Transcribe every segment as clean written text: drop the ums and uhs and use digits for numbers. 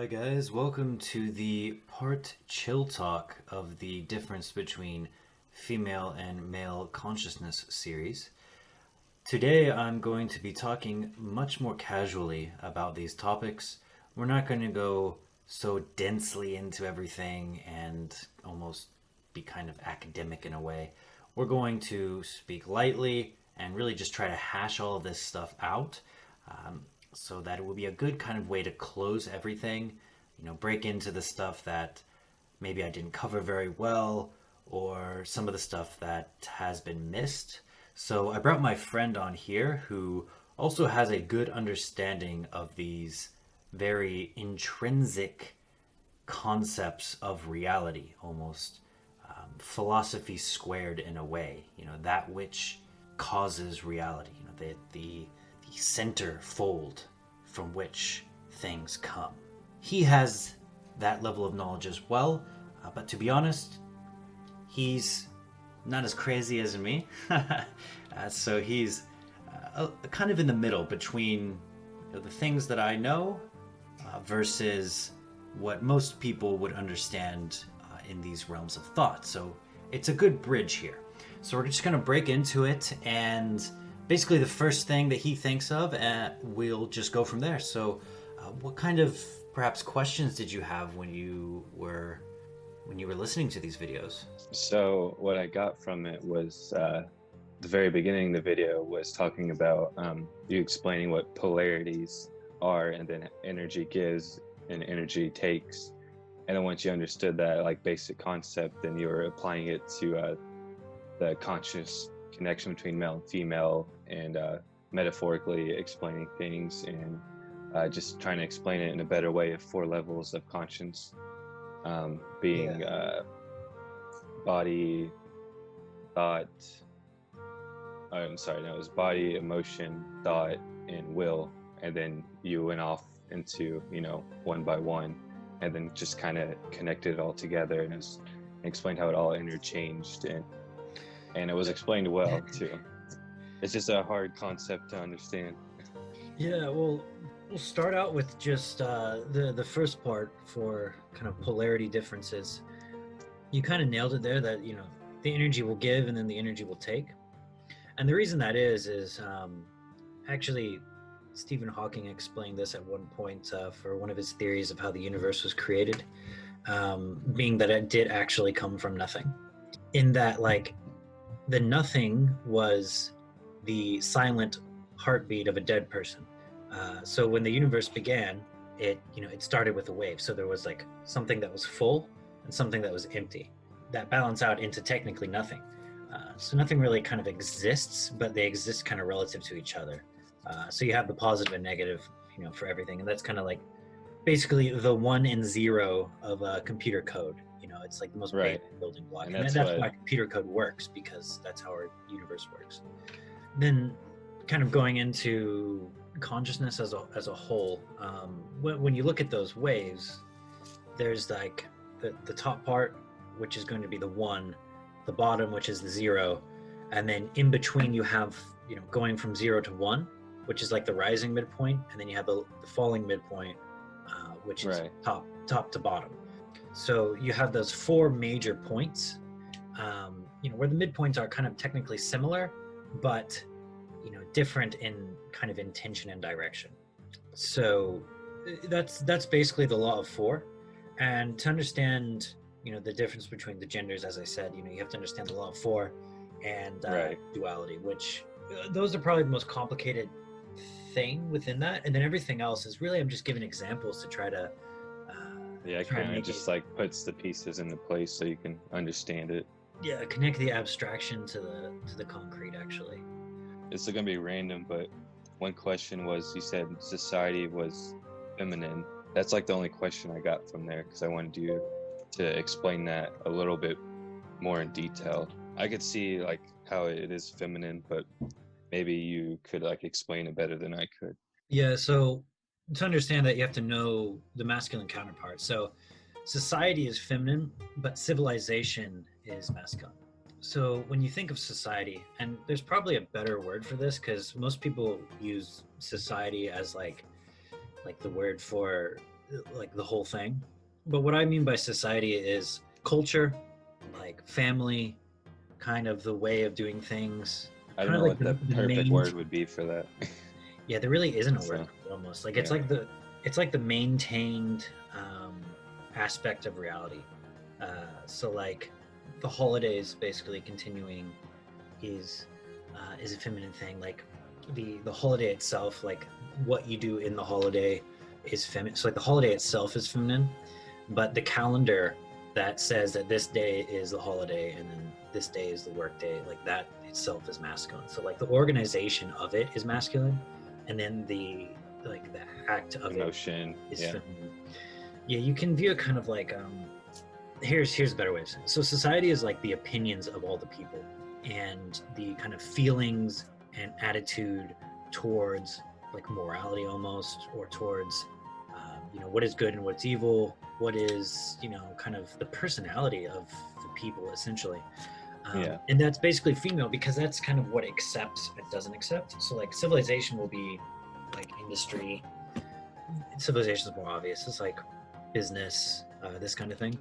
guys, welcome to the part chill talk of the difference between female and male consciousness series. Today I'm going to be talking much more casually about these topics. We're not going to go so densely into everything and almost be kind of academic in a way. We're going to speak lightly and really just try to hash all of this stuff out. So that it will be a good kind of way to close everything, break into the stuff that maybe I didn't cover very well or some of the stuff that has been missed. So I brought my friend on here who also has a good understanding of these very intrinsic concepts of reality, almost philosophy squared in a way, that which causes reality, the center fold from which things come. He has that level of knowledge as well, but to be honest, he's not as crazy as me. So he's kind of in the middle between the things that I know versus what most people would understand in these realms of thought. So it's a good bridge here. So we're just going to break into it, and basically the first thing that he thinks of, we'll just go from there. So what kind of perhaps questions did you have when you were listening to these videos? So what I got from it was the very beginning of the video was talking about you explaining what polarities are, and then energy gives and energy takes. And then once you understood that like basic concept, then you were applying it to the conscious connection between male and female, and metaphorically explaining things, and just trying to explain it in a better way of 4 levels of conscience, being body, thought. I'm sorry, no, it was body, emotion, thought, and will. And then you went off into, one by one, and then just kind of connected it all together, and explained how it all interchanged, and it was explained well too. It's just a hard concept to understand. Yeah, well, we'll start out with just the first part for kind of polarity differences. You kind of nailed it there, that the energy will give and then the energy will take. And the reason that is actually Stephen Hawking explained this at one point for one of his theories of how the universe was created, being that it did actually come from nothing. In that, like, the nothing was the silent heartbeat of a dead person. So when the universe began, it started with a wave. So there was like something that was full and something that was empty. That balance out into technically nothing. So nothing really kind of exists, but they exist kind of relative to each other. So you have the positive and negative, for everything, and that's kind of like basically the 1 and 0 of computer code. It's like the most basic building block, and that's why computer code works, because that's how our universe works. Then, kind of going into consciousness as a whole, when you look at those waves, there's like the top part, which is going to be the 1, the bottom, which is the 0, and then in between you have going from 0 to 1, which is like the rising midpoint, and then you have the falling midpoint, which is top to bottom. So you have those 4 major points, where the midpoints are kind of technically similar, but different in kind of intention and direction. So that's basically the law of 4. And to understand the difference between the genders, as I said, you have to understand the law of 4 and duality, which those are probably the most complicated thing within that. And then everything else is really, I'm just giving examples to try to kind of just like puts the pieces into place so you can understand it. Yeah, connect the abstraction to the concrete, actually. It's gonna be random, but one question was, you said society was feminine. That's like the only question I got from there, because I wanted you to explain that a little bit more in detail. I could see like how it is feminine, but maybe you could like explain it better than I could. Yeah, so to understand that, you have to know the masculine counterpart. So society is feminine, but civilization is masculine. So when you think of society, and there's probably a better word for this, because most people use society as like the word for like the whole thing. But what I mean by society is culture, like family, kind of the way of doing things. I don't Kind of know like what the perfect main. word would be for that. Yeah, there really isn't a word So, for it, almost like it's yeah. like the maintained aspect of reality. So like the holidays basically continuing is a feminine thing. Like the holiday itself, like what you do in the holiday is feminine. So like the holiday itself is feminine, but the calendar that says that this day is the holiday and then this day is the work day, like that itself is masculine. So like the organization of it is masculine, and then the act of it Emotion. is Yeah. feminine. Yeah, you can view it kind of like here's a better way of saying it. So society is like the opinions of all the people and the kind of feelings and attitude towards like morality almost, or towards what is good and what's evil, what is kind of the personality of the people essentially. Yeah. And that's basically female because that's kind of what it accepts and doesn't accept. So like civilization will be like industry. Civilization is more obvious. It's like business, this kind of thing.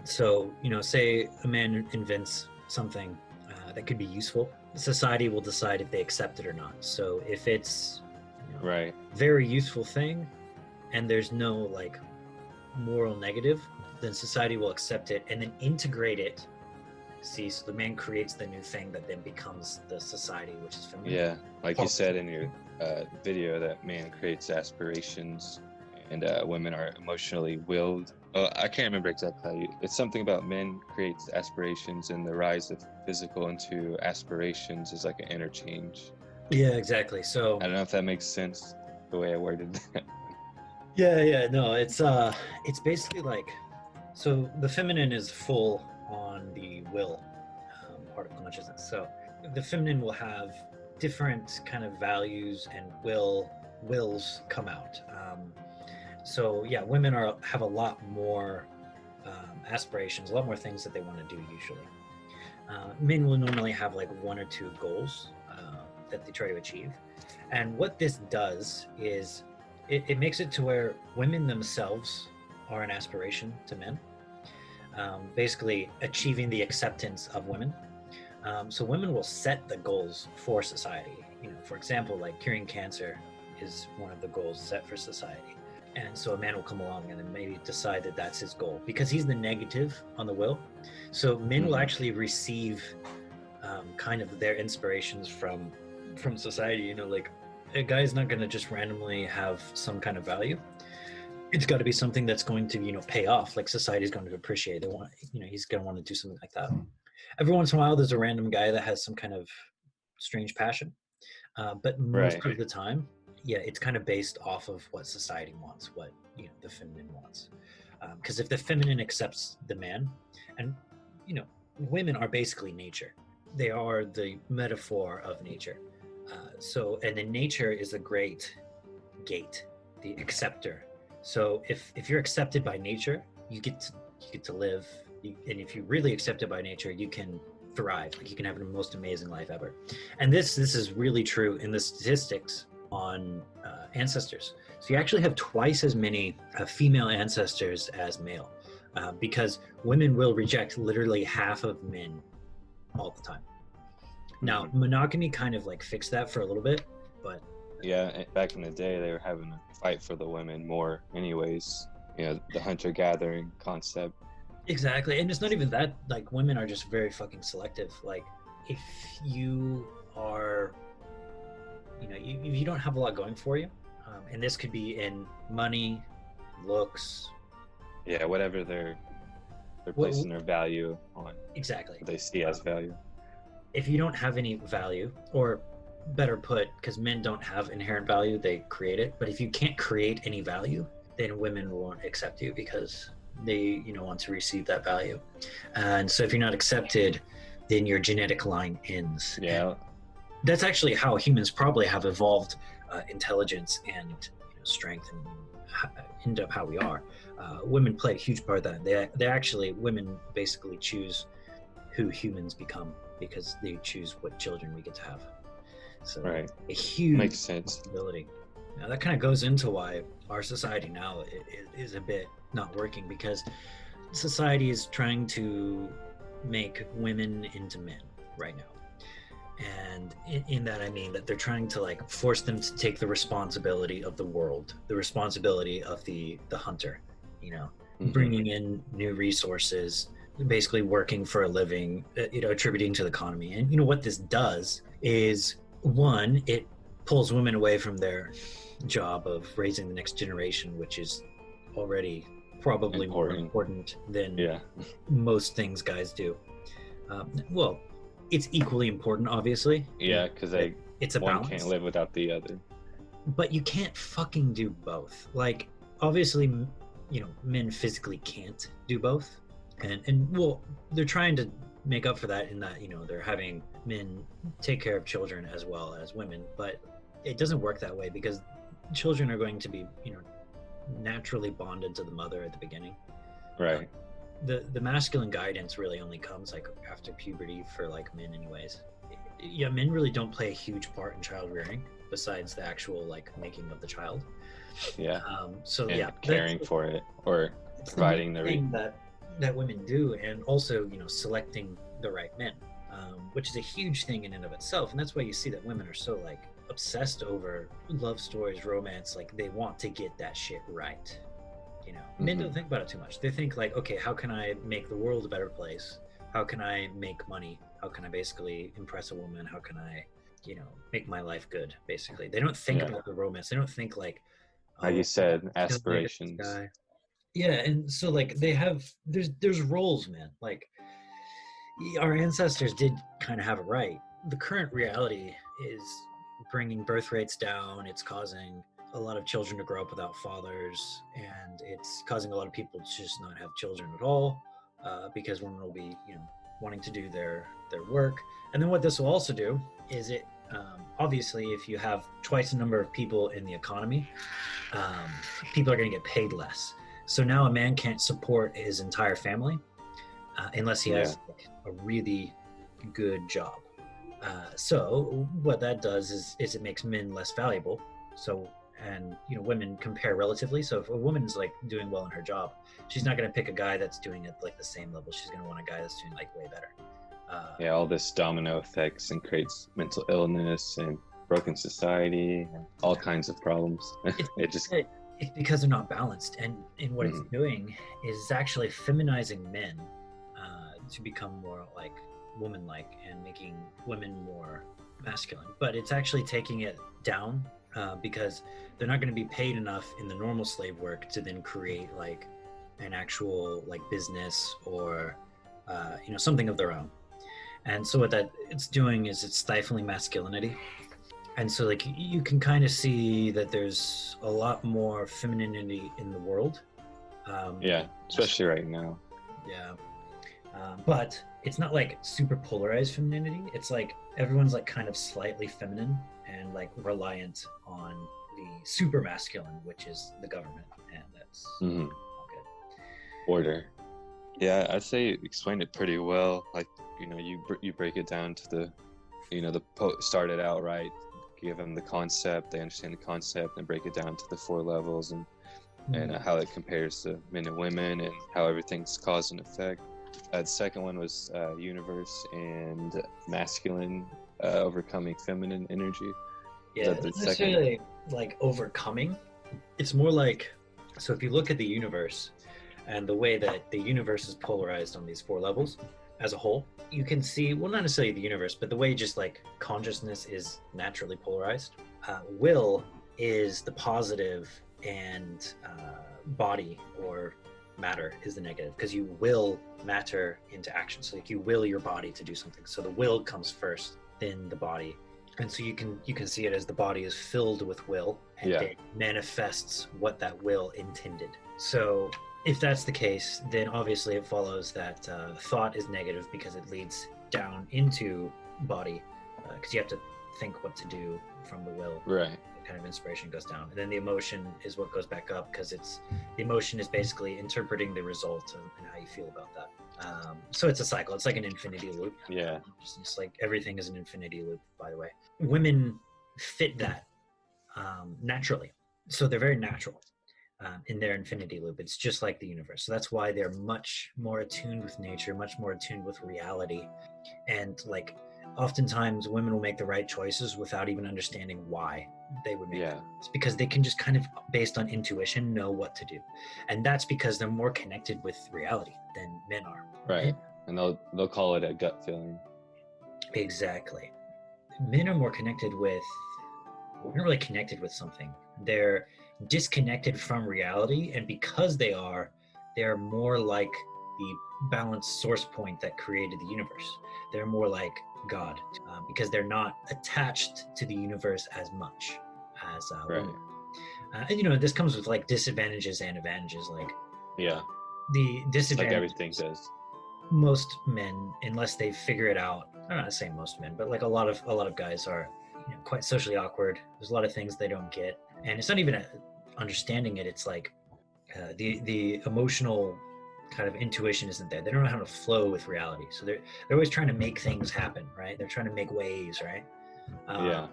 So say a man invents something that could be useful, society will decide if they accept it or not. So if it's Right. very useful thing and there's no like moral negative, then society will accept it and then integrate it. See, so the man creates the new thing that then becomes the society, which is feminine. Yeah. Like you said in your video, that man creates aspirations and women are emotionally willed. Oh, I can't remember exactly how it's something about men creates aspirations and the rise of physical into aspirations is like an interchange. Yeah, exactly. So I don't know if that makes sense the way I worded that. yeah, no, it's basically like, so the feminine is full on the will part of consciousness. So the feminine will have different kind of values and wills come out. So yeah, women have a lot more aspirations, a lot more things that they want to do usually. Men will normally have like one or two goals that they try to achieve. And what this does is it makes it to where women themselves are an aspiration to men, basically achieving the acceptance of women. So women will set the goals for society. For example, like curing cancer is one of the goals set for society. And so a man will come along and then maybe decide that that's his goal because he's the negative on the will. So men will actually receive kind of their inspirations from society. Like a guy's not going to just randomly have some kind of value. It's got to be something that's going to pay off. Like society's going to appreciate. They want he's going to want to do something like that. Every once in a while, there's a random guy that has some kind of strange passion, but most Right. of the time, yeah, it's kind of based off of what society wants, what the feminine wants. Because if the feminine accepts the man, and women are basically nature, they are the metaphor of nature. And then nature is a great gate, the acceptor. So if you're accepted by nature, you get to live, and if you're really accepted by nature, you can thrive. Like you can have the most amazing life ever. And this is really true in the statistics on ancestors. So you actually have twice as many female ancestors as male, because women will reject literally half of men all the time. Now, monogamy kind of like fixed that for a little bit, but yeah, back in the day, they were having to fight for the women more anyways. The hunter-gathering concept. Exactly. And it's not even that, like women are just very fucking selective. Like if you are, if you don't have a lot going for you, and this could be in money, looks. Yeah, whatever they're placing their value on. Exactly. What they see as value. If you don't have any value, or better put, because men don't have inherent value, they create it. But if you can't create any value, then women won't accept you because they want to receive that value. And so if you're not accepted, then your genetic line ends. Yeah. And that's actually how humans probably have evolved intelligence and strength and end up how we are. Women play a huge part of that. They actually, women basically choose who humans become because they choose what children we get to have. So Right. a huge Makes sense. responsibility. Now that kind of goes into why our society now is a bit not working, because society is trying to make women into men right now. And in that, I mean that they're trying to like force them to take the responsibility of the world, the responsibility of the hunter, you know, bringing in new resources, basically working for a living, attributing to the economy. And you know what this does is, one, it pulls women away from their job of raising the next generation, which is already probably more important than most things guys do. Well, it's equally important, obviously. Yeah, because it's a one balance. can't live without the other. But you can't fucking do both. Like, obviously, men physically can't do both, and well, they're trying to make up for that in that they're having men take care of children as well as women, but it doesn't work that way, because children are going to be naturally bonded to the mother at the beginning. Right. The masculine guidance really only comes like after puberty for like men anyways. Yeah, men really don't play a huge part in child rearing besides the actual like making of the child. Yeah. So and yeah, caring for it, or providing the thing that women do, and also selecting the right men, which is a huge thing in and of itself. And that's why you see that women are so like obsessed over love stories, romance. Like, they want to get that shit right. Men don't think about it too much. They think like, okay, how can I make the world a better place? How can I make money? How can I basically impress a woman? How can I make my life good? Basically, they don't think about the romance. They don't think like you said, aspirations. Yeah, and so like there's roles, man. Like, our ancestors did kind of have it right. The current reality is bringing birth rates down. It's causing a lot of children to grow up without fathers, and it's causing a lot of people to just not have children at all, because women will be wanting to do their work. And then what this will also do is it obviously, if you have twice the number of people in the economy, people are going to get paid less. So now a man can't support his entire family unless he has like, a really good job. So what that does is it makes men less valuable. So, and women compare relatively. So if a woman's like doing well in her job, she's not going to pick a guy that's doing it like the same level. She's going to want a guy that's doing like way better. All this domino effects and creates mental illness and broken society and all kinds of problems. It's because they're not balanced, and what it's doing is actually feminizing men to become more like woman-like and making women more masculine. But it's actually taking it down because they're not going to be paid enough in the normal slave work to then create like an actual like business or something of their own. And so what that it's doing is it's stifling masculinity. And so like you can kind of see that there's a lot more femininity in the world. Especially right now. Yeah. But it's not like super polarized femininity. It's like everyone's like kind of slightly feminine and like reliant on the super masculine, which is the government. And that's all good. Order. Yeah, I'd say you explained it pretty well. Like, you break it down to the started out right, give them the concept, they understand the concept, and break it down to the 4 levels and how it compares to men and women and how everything's cause and effect. The second one was universe and masculine overcoming feminine energy. Yeah, it's not necessarily like overcoming. It's more like, so if you look at the universe and the way that the universe is polarized on these 4 levels as a whole, you can see, well, not necessarily the universe, but the way just like consciousness is naturally polarized. Will is the positive, and body or matter is the negative, because you will matter into action. So like you will your body to do something. So the will comes first, then the body. And so you can see it as the body is filled with will, and it manifests what that will intended. So if that's the case, then obviously it follows that thought is negative because it leads down into body, because you have to think what to do from the will. Right. Kind of inspiration goes down, and then the emotion is what goes back up, because the emotion is basically interpreting the result and how you feel about that. So it's a cycle. It's like an infinity loop. Yeah. Just like everything is an infinity loop, by the way. Women fit that naturally. So they're very natural in their infinity loop. It's just like the universe. So that's why they're much more attuned with nature, much more attuned with reality. And like oftentimes women will make the right choices without even understanding why they would make Yeah. them. It's because they can just kind of, based on intuition, know what to do. And that's because they're more connected with reality than men are. Right. And they'll call it a gut feeling. Exactly. Men are more connected with, not really connected with something. They're disconnected from reality, and because they're more like the balanced source point that created the universe. They're more like God because they're not attached to the universe as much as Right. women. And you know, this comes with like disadvantages and advantages. Like Yeah. the It's like disadvantage, everything does. most men, unless they figure it out, I'm not saying most men, but like a lot of guys are, you know, quite socially awkward. There's a lot of things they don't get, and it's not even understanding it. It's like the emotional kind of intuition isn't there. They don't know how to flow with reality, so they're always trying to make things happen, right? They're trying to make waves, right? Yeah.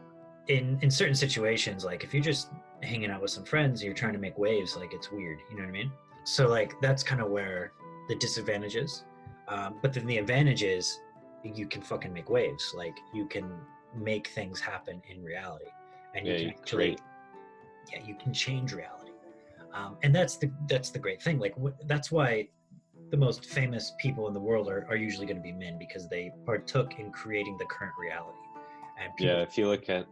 In certain situations, like if you're just hanging out with some friends and you're trying to make waves, like it's weird, you know what I mean? So like that's kind of where the disadvantage is. But then the advantage is you can fucking make waves. Like you can make things happen in reality, and Yeah, you can you actually, create. yeah, you can change reality. And that's the great thing. Like that's why the most famous people in the world are usually going to be men, because they partook in creating the current reality. And people, Yeah, if you look at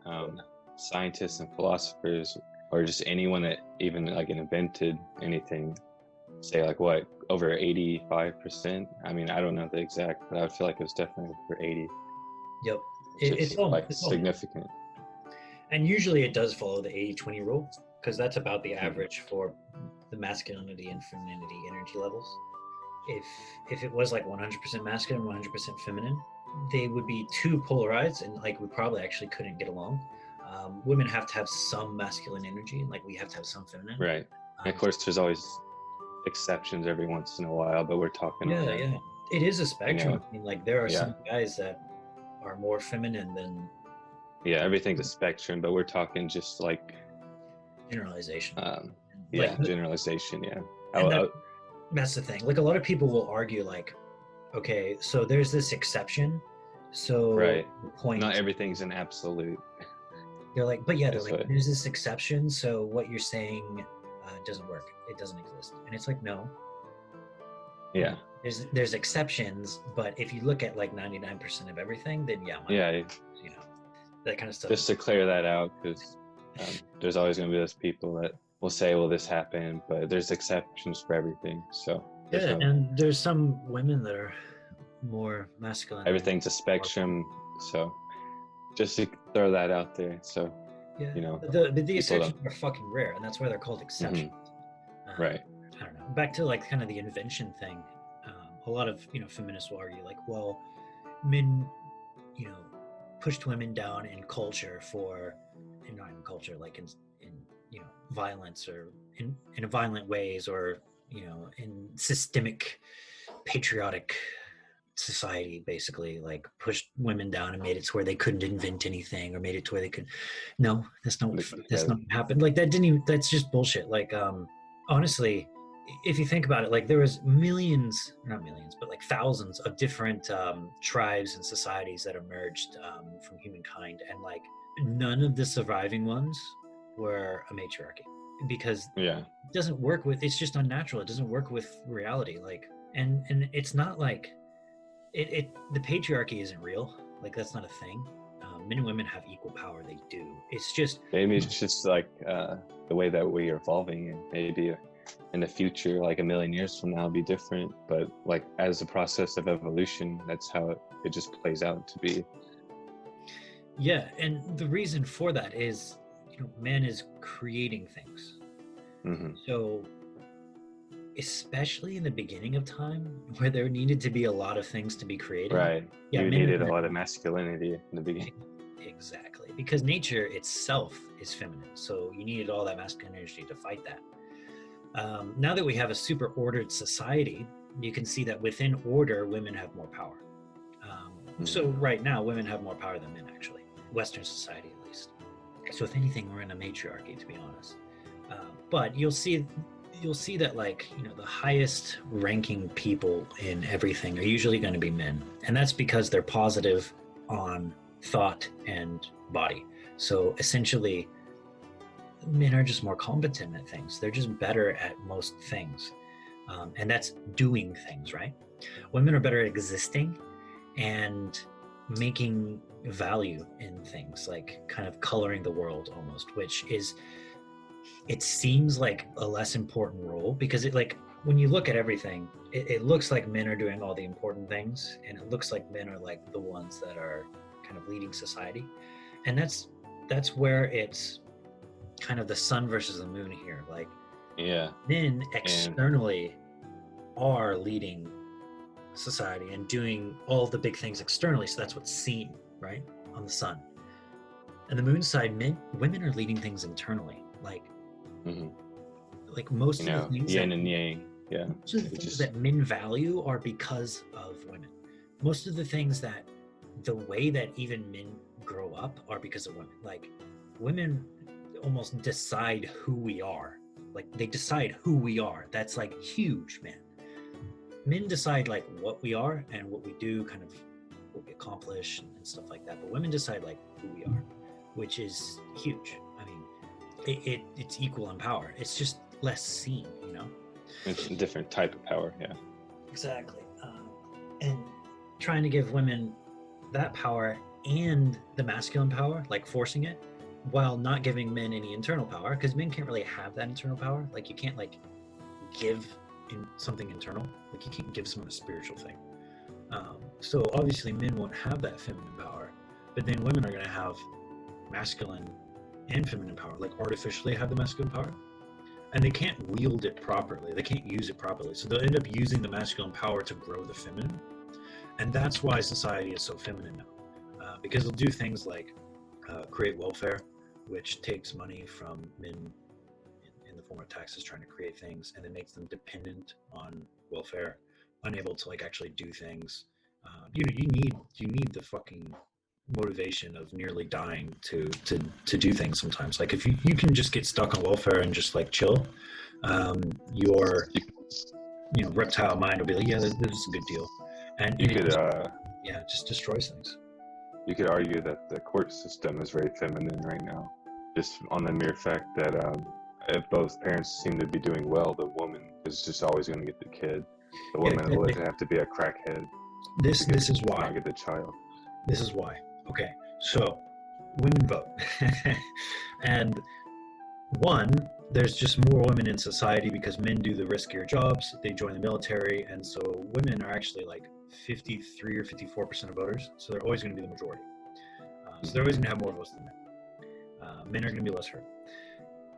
scientists and philosophers, or just anyone that even like invented anything, say like what, over 85%. I mean, I don't know the exact, but I would feel like it was definitely over 80, yep, which it's is all, like it's all, significant. and usually it does follow the 80-20 rule, because that's about the Mhm. average for the masculinity and femininity energy levels. If it was like 100% masculine, 100% feminine, they would be too polarized, and like we probably actually couldn't get along. Women have to have some masculine energy, and like we have to have some feminine. Right. And of course, there's always exceptions every once in a while, but we're talking on Yeah. It is a spectrum. know, I mean, like there are yeah. some guys that are more feminine than Yeah, everything's a spectrum, but we're talking just like generalization. yeah, Like, generalization. Yeah. and that's the thing. Like a lot of people will argue, like, okay, so there's this exception, so Right. the point, Not everything's an absolute. they're like, but yeah, they're That's like, what- there's this exception, so what you're saying doesn't work. It doesn't exist, and it's like, no, Yeah. there's exceptions, but if you look at like 99% of everything, then yeah, Yeah. you know, that kind of stuff. Just to clear that out, because there's always going to be those people that will say, well, this happened, but there's exceptions for everything. So there's Yeah, no, and there's some women that are more masculine. everything's a spectrum. So just to throw that out there. So, Yeah, you know, but the people exceptions don't- are fucking rare, and that's why they're called exceptions. Right. I don't know. Back to like kind of the invention thing. A lot of feminists will argue like, well, men, pushed women down in culture for, and not in culture, like in violence, or in violent ways, or in systemic patriotic society, basically, like pushed women down and made it to where they couldn't invent anything, or made it to where they could. No, that's not what happened. Like that didn't even. That's just bullshit. Like honestly, if you think about it, like there was millions, not millions, but like thousands of different tribes and societies that emerged from humankind, and like none of the surviving ones were a matriarchy, because Yeah. it doesn't work with. It's just unnatural. It doesn't work with reality. Like, and it's not like the patriarchy isn't real. Like that's not a thing. Men and women have equal power. They do. It's just Maybe it's just like the way that we are evolving, and maybe in the future, like a million years from now, it'll be different. But like as a process of evolution, that's how it just plays out to be. Yeah, and the reason for that is, man is creating things. Mm-hmm. So, especially in the beginning of time, where there needed to be a lot of things to be created. Right. Yeah, you men needed and a lot of masculinity in the beginning. Exactly, because nature itself is feminine, so you needed all that masculine energy to fight that. Now that we have a super ordered society, you can see that within order, women have more power. So right now, women have more power than men, actually. Western society, at least. So if anything, we're in a matriarchy, to be honest. But you'll see that, like, you know, the highest ranking people in everything are usually going to be men, and that's because they're positive on thought and body. So essentially, men are just more competent at things. They're just better at most things, and that's doing things, right? Women are better at existing and making value in things, like kind of coloring the world almost, which is, it seems like a less important role, because it, like, when you look at everything, it looks like men are doing all the important things, and it looks like men are like the ones that are kind of leading society. And that's where it's kind of the sun versus the moon here. Like, Yeah. men externally are leading society and doing all the big things externally, so that's what's seen, right, on the sun. And the moon side, women are leading things internally, like Hmm. like most You of the know, things yin and yang. Yeah. most of the It things just- that men value are because of women. Most of the things that, the way that even men grow up, are because of women. Like, women almost decide who we are. Like, they decide who we are. That's like huge, man. Men decide like what we are and what we do, kind of what we accomplish and stuff like that. But women decide like who we are, which is huge. I mean, it's equal in power. It's just less seen, you know? It's a different type of power. Yeah. Exactly. And trying to give women that power and the masculine power, like forcing it, while not giving men any internal power, because men can't really have that internal power. Like, you can't like give in something internal. Like, you can't give someone a spiritual thing. So obviously men won't have that feminine power, but then women are going to have masculine and feminine power, like artificially have the masculine power, and they can't wield it properly. They can't use it properly. So they'll end up using the masculine power to grow the feminine. And that's why society is so feminine now, because they'll do things like create welfare, which takes money from men in the form of taxes, trying to create things, and it makes them dependent on welfare, unable to like actually do things. You know, you need the fucking motivation of nearly dying to do things sometimes. Like, if you can just get stuck on welfare and just like chill, your, you know, reptile mind will be like, yeah, this is a good deal, and You it could yeah, it just destroys things. you could argue that the court system is very feminine right now, just on the mere fact that if both parents seem to be doing well, the woman is just always going to get the kid. The woman exactly. will have to be a crackhead This is to why. not get the child. This is why. Okay, so women vote, and one, there's just more women in society because men do the riskier jobs. They join the military, and so women are actually like 53 or 54% of voters. So they're always going to be the majority. So they're always going to have more votes than men. Men are going to be less hurt.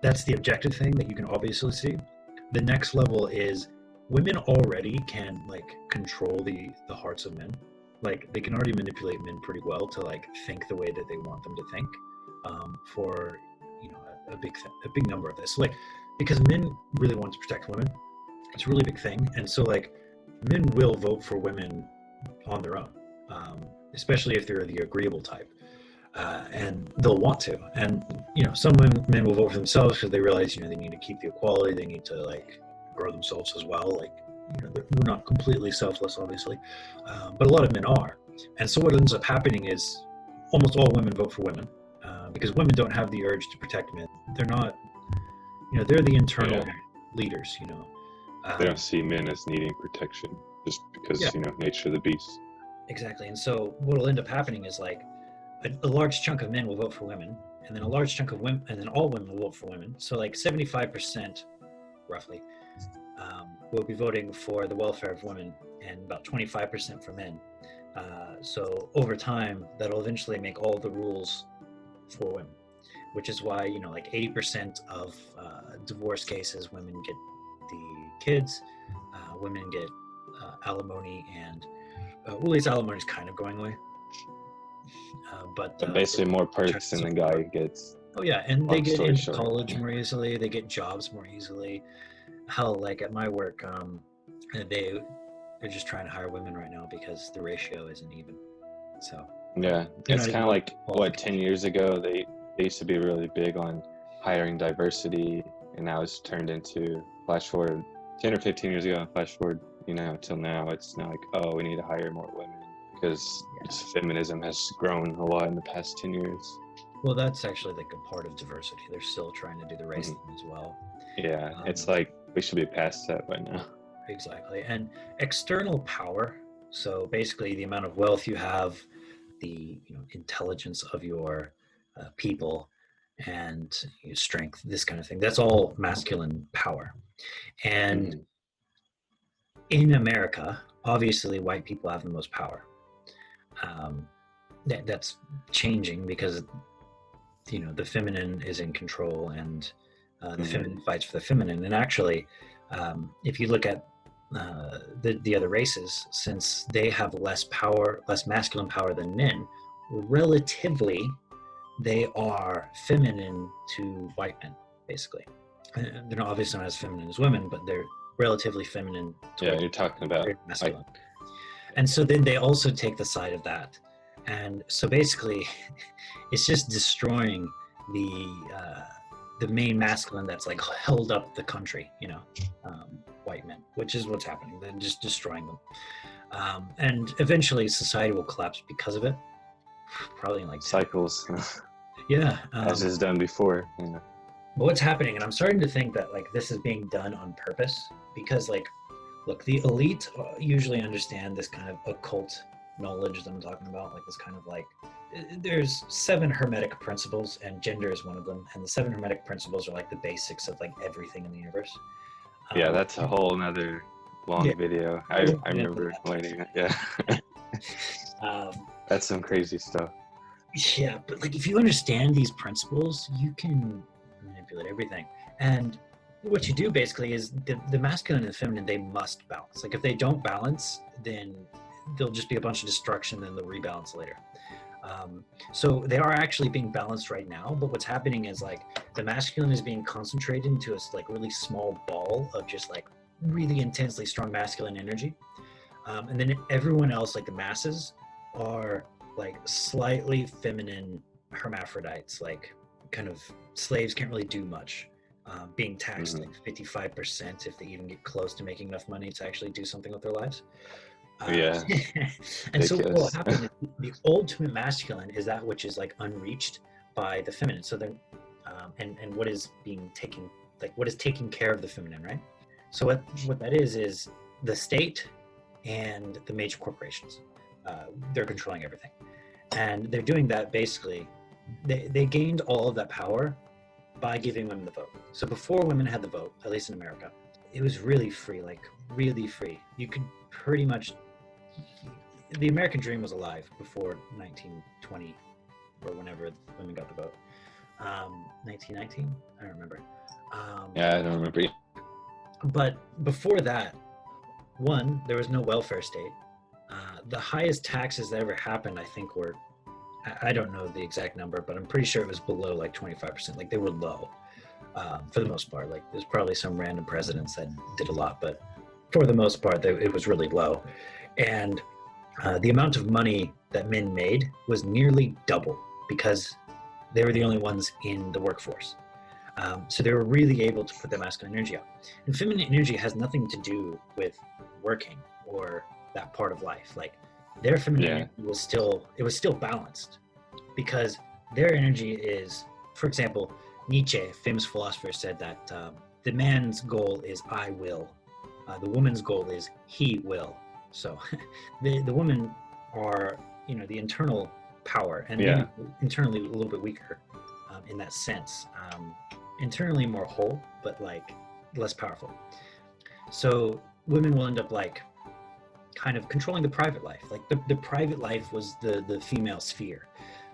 That's the objective thing that you can obviously see. The next level is women already can like control the hearts of men. Like, they can already manipulate men pretty well to like think the way that they want them to think, for, you know, a big number of this. So, like, because men really want to protect women, it's a really big thing, and so like men will vote for women on their own, especially if they're the agreeable type, and they'll want to. And you know, some men will vote for themselves because they realize, you know, they need to keep the equality, they need to like grow themselves as well. Like, you know, we're not completely selfless, obviously, but a lot of men are. And so what ends up happening is almost all women vote for women, because women don't have the urge to protect men. They're not, you know, they're the internal leaders, you know. They don't see men as needing protection just because, you know, nature of the beast. Exactly. And so what will end up happening is like a large chunk of men will vote for women, and then a large chunk of women, and then all women will vote for women. So like 75% roughly will be voting for the welfare of women, and about 25% for men. So over time, that'll eventually make all the rules for women, which is why, you know, like 80% of divorce cases, women get the kids, women get alimony, and well, at least alimony is kind of going away. But basically more perks than the guy gets. Oh yeah, and they get into short. college more easily. They get jobs more easily. Hell, like at my work, they're just trying to hire women right now because the ratio isn't even. So yeah, it's kind of like what 10 years ago they used to be really big on hiring diversity, and now it's turned into, flash forward 10 or 15 years ago, and flash forward, till now, it's now like, oh, we need to hire more women because feminism has grown a lot in the past 10 years. Well, that's actually like a part of diversity. They're still trying to do the race thing as well. Yeah, it's like we should be past that by now. Exactly. And external power, so basically the amount of wealth you have, the intelligence of your people, and strength, this kind of thing, that's all masculine power. And in America, obviously white people have the most power. That's changing because the feminine is in control, and the feminine fights for the feminine. And actually, if you look at the other races, since they have less power, less masculine power than men, relatively they are feminine to white men, basically. They're not obviously not as feminine as women, but they're relatively feminine to you're talking about masculine. And so then they also take the side of that. And so basically it's just destroying the main masculine that's like held up the country, white men, which is what's happening. They're just destroying them. And eventually society will collapse because of it. Probably in like cycles. Yeah. As is done before. Yeah. But what's happening, and I'm starting to think that like this is being done on purpose, because like, look, the elite usually understand this kind of occult knowledge that I'm talking about, like this kind of like, there's 7 hermetic principles and gender is one of them, and the 7 hermetic principles are like the basics of like everything in the universe. Yeah, that's a whole nother long video. I remember learning it. Yeah. That's some crazy stuff. Yeah, but like if you understand these principles, you can manipulate everything. And what you do basically is the masculine and the feminine, they must balance. Like if they don't balance, then there'll just be a bunch of destruction, and they'll rebalance later. So they are actually being balanced right now, but what's happening is like the masculine is being concentrated into a like really small ball of just like really intensely strong masculine energy. And then everyone else, like the masses, are like slightly feminine hermaphrodites, like kind of slaves, can't really do much, being taxed like 55% if they even get close to making enough money to actually do something with their lives. Yeah. And so what will happen is the ultimate masculine is that which is like unreached by the feminine. So then and what is being taken, like what is taking care of the feminine, right? So what that is the state and the major corporations. They're controlling everything, and they're doing that basically. They gained all of that power by giving women the vote. So before women had the vote, at least in America, it was really free, like really free. You could pretty much, the American dream was alive before 1920 or whenever women got the vote. 1919? I don't remember. Yeah, I don't remember. But before that, one, there was no welfare state. The highest taxes that ever happened, I think, were, I don't know the exact number, but I'm pretty sure it was below like 25%. Like they were low for the most part. Like there's probably some random presidents that did a lot, but for the most part, it was really low. And the amount of money that men made was nearly double because they were the only ones in the workforce. So they were really able to put their masculine energy out. And feminine energy has nothing to do with working or that part of life. Like their feminine energy was still balanced, because their energy is, for example, Nietzsche, a famous philosopher, said that the man's goal is I will, the woman's goal is he will. So the women are, the internal power, and internally a little bit weaker in that sense. Internally more whole, but like less powerful. So women will end up like kind of controlling the private life. Like the private life was the female sphere.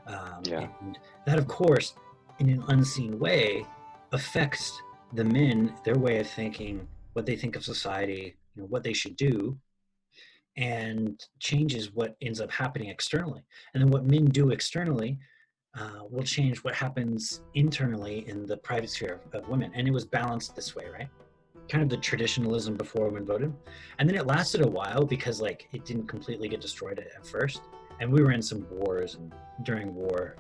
And that, of course, in an unseen way, affects the men, their way of thinking, what they think of society, what they should do, and changes what ends up happening externally. And then what men do externally will change what happens internally in the private sphere of women. And it was balanced this way, right? Kind of the traditionalism before women voted. And then it lasted a while because like it didn't completely get destroyed at first. And we were in some wars, and during war,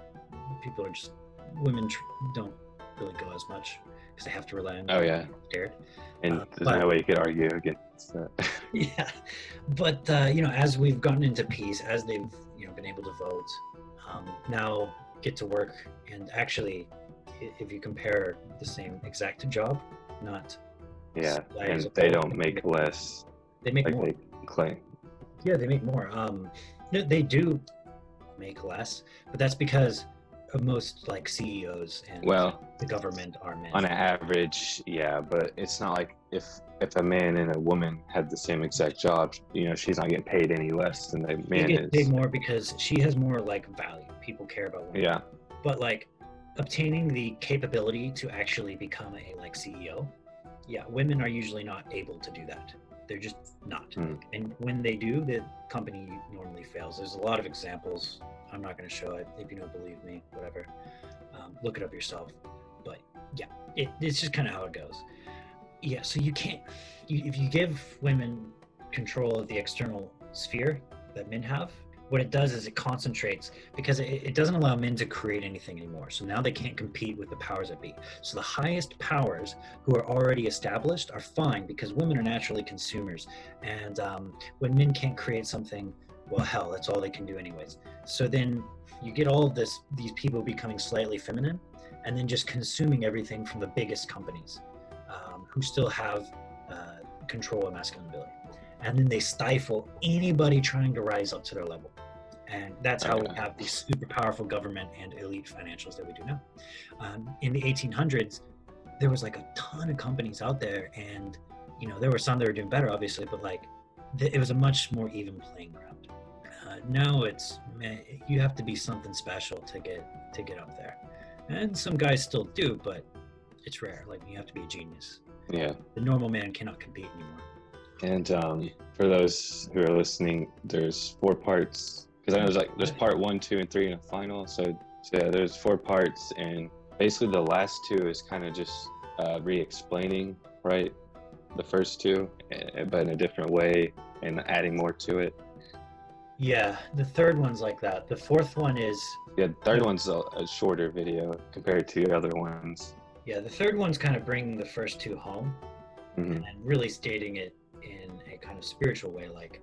people are just women don't really go as much because they have to rely on Oh yeah, scared. and there's but- no way you could argue against that. Yeah, but as we've gotten into peace, as they've been able to vote, now get to work, and actually, if you compare the same exact job, not Yeah, layers and of they gold, don't make less, they make like more. they claim. Yeah, they make more. No, they do make less, but that's because of most like CEOs and Well, the government are men. on an average, yeah, but it's not like if a man and a woman had the same exact job, she's not getting paid any less than the She man gets is. paid more because she has more like value. People care about women. Yeah, But like obtaining the capability to actually become a like CEO, yeah, women are usually not able to do that. They're just not. And when they do, the company normally fails. There's a lot of examples. I'm not going to show it if you don't believe me. Whatever, look it up yourself. But yeah, it's just kind of how it goes. Yeah, so you can't. If you give women control of the external sphere that men have, what it does is it concentrates, because it doesn't allow men to create anything anymore. So now they can't compete with the powers that be. So the highest powers who are already established are fine because women are naturally consumers. And when men can't create something, well, hell, that's all they can do anyways. So then you get all of these people becoming slightly feminine and then just consuming everything from the biggest companies who still have control of masculine ability. And then they stifle anybody trying to rise up to their level. And that's how we have these super powerful government and elite financials that we do now. In the 1800s, there was like a ton of companies out there, and there were some that were doing better, obviously, but like it was a much more even playing ground. Now it's, man, you have to be something special to get up there, and some guys still do, but it's rare. Like you have to be a genius. yeah. The normal man cannot compete anymore. And for those who are listening, there's 4 parts, because I know there's part 1, 2, and 3 in a final. So yeah, there's 4 parts, and basically the last 2 is kind of just re-explaining, right, the first 2, but in a different way and adding more to it. Yeah, the third one's like that. The fourth one is, Yeah, the third one's a shorter video compared to the other ones. yeah, the third one's kind of bringing the first 2 home Mhm. and really stating it in a kind of spiritual way, like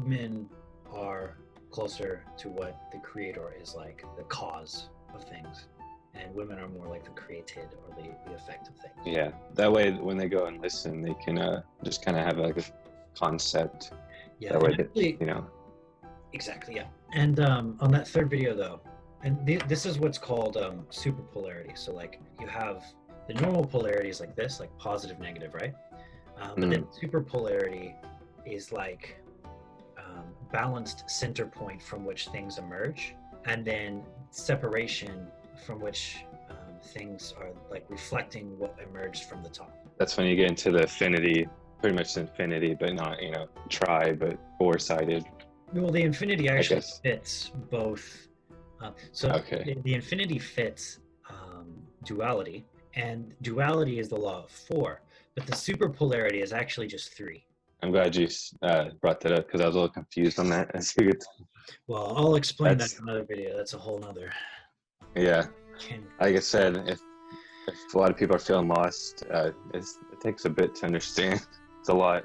men are closer to what the creator is, like the cause of things, and women are more like the created or the effect of things. Yeah, that way when they go and listen, they can just kind of have like a concept. Yeah, That way, and actually, exactly, yeah. And on that third video though, and this is what's called super polarity. So like you have the normal polarity is like this, like positive, negative, right? But then super polarity is like balanced center point from which things emerge, and then separation from which things are like reflecting what emerged from the top. That's when you get into the infinity, pretty much infinity, but not tri, but 4-sided. Well, the infinity actually guess. fits both. Okay. The infinity fits duality, and duality is the law of 4, but the super polarity is actually just 3. I'm glad you brought that up because I was a little confused on that. Well, I'll explain That's- that in another video. That's a whole nother. Yeah, Can like I said, if a lot of people are feeling lost, it takes a bit to understand. It's a lot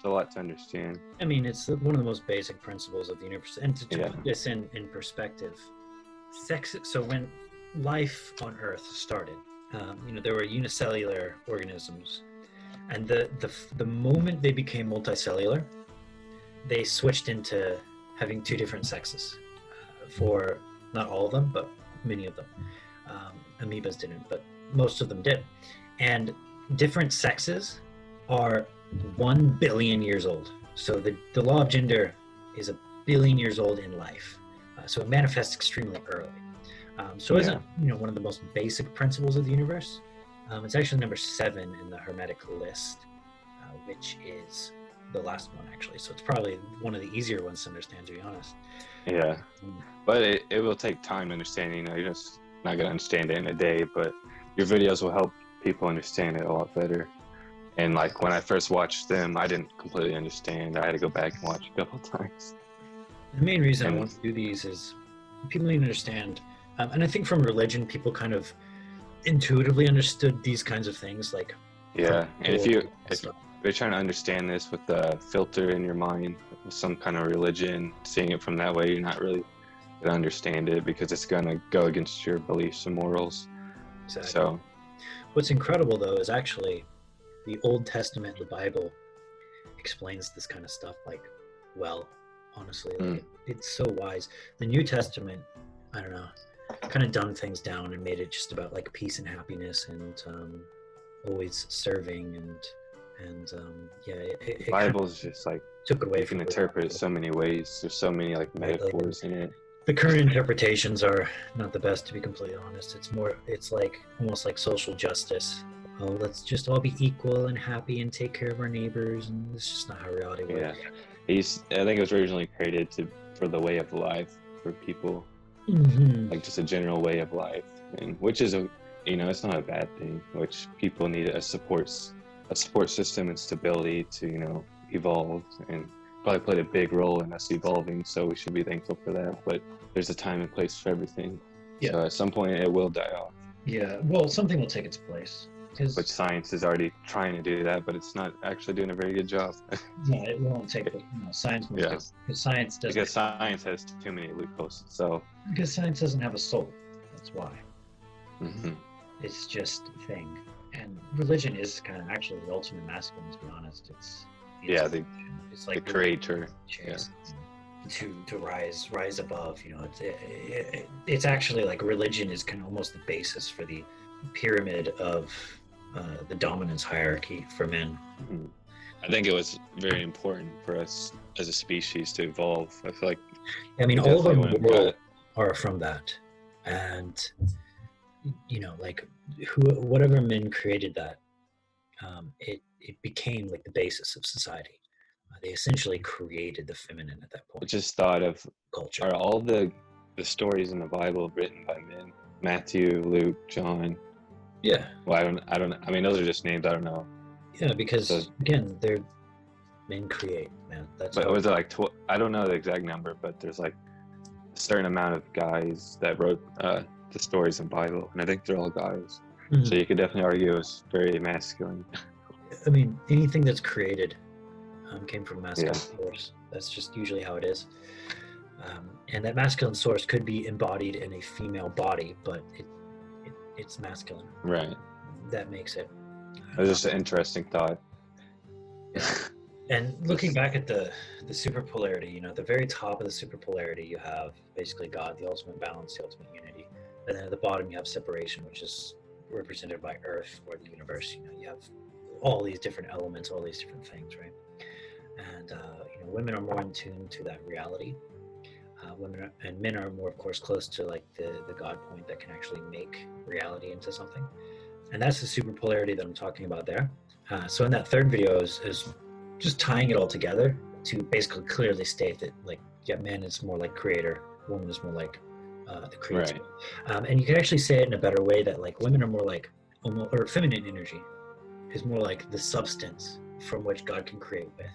to understand. I mean, it's one of the most basic principles of the universe. And to Yeah. put this in perspective, so when life on Earth started, there were unicellular organisms, and the moment they became multicellular, they switched into having 2 different sexes. For not all of them, but many of them. Amoebas didn't, but most of them did. And different sexes are 1 billion years old. So the law of gender is 1 billion years old in life. So it manifests extremely early. So Yeah. isn't one of the most basic principles of the universe? It's actually number 7 in the Hermetic list, which is the last one actually. So it's probably one of the easier ones to understand, to be honest. Yeah, but it will take time to understand. You're just not gonna understand it in a day, but your videos will help people understand it a lot better. And like when I first watched them, I didn't completely understand. I had to go back and watch a couple times. The main reason I And- want to do these is people need to understand And I think from religion, people kind of intuitively understood these kinds of things, like Yeah, and if you're stuff. trying to understand this with the filter in your mind, with some kind of religion, seeing it from that way, you're not really gonna understand it because it's gonna go against your beliefs and morals. Exactly. So What's incredible though is actually the Old Testament, the Bible, explains this kind of stuff like well, honestly. Like it's so wise. The New Testament, I don't know, kind of dumbed things down and made it just about like peace and happiness and always serving and yeah, it the Bible's just like took it away you can from interpret it so many ways. There's so many like Right, like- metaphors in it. the current interpretations are not the best, to be completely honest. It's like almost like social justice. Oh, let's just all be equal and happy and take care of our neighbors, and it's just not how reality Yeah, works. I think it was originally created for the way of life for people, Mhm. like just a general way of life, and which is it's not a bad thing. Which people need a support system and stability to evolve, and probably played a big role in us evolving. So we should be thankful for that. But there's a time and place for everything. Yeah. So at some point it will die off. Yeah, well, something will take its place. Which science is already trying to do that, but it's not actually doing a very good job. No, it won't take it. Science must, Yeah. because science doesn't. Because science has too many loopholes. So Because science doesn't have a soul. That's why. mhm. It's just a thing. And religion is kind of actually the ultimate masculine, to be honest. It's Yeah, it's the like creator. chase to rise above. It's actually like religion is kind of almost the basis for the pyramid of the dominance hierarchy for men. Mhm. I think it was very important for us as a species to evolve. I feel like I mean, we all of our definitely wouldn't have moral got are from that, and like whatever men created that, it became like the basis of society. They essentially created the feminine at that I point. just thought of, Culture. are all the stories in the Bible written by men? Matthew, Luke, John. Yeah, Well, I mean, those are just names. I don't know. yeah, because So- again, they're men create, man. That's But how was it like I don't know the exact number, but there's like a certain amount of guys that wrote the stories in the Bible, and I think they're all guys. Mhm. So you could definitely argue it was very masculine. I mean, anything that's created came from a masculine Yeah. source. That's just usually how it is. And that masculine source could be embodied in a female body, but it's masculine. Right. That makes it. It was just an interesting thought. And looking back at the super polarity, the very top of the super polarity, you have basically God, the ultimate balance, the ultimate unity. And then at the bottom, you have separation, which is represented by Earth or the universe. You have all these different elements, all these different things, right? And women are more in tune to that reality. And men are more, of course, close to like the God point that can actually make reality into something. And that's the super polarity that I'm talking about there. So in that third video is just tying it all together to basically clearly state that man is more like creator, woman is more like the creator. Right. And you can actually say it in a better way that like women are more like or feminine energy is more like the substance from which God can create with,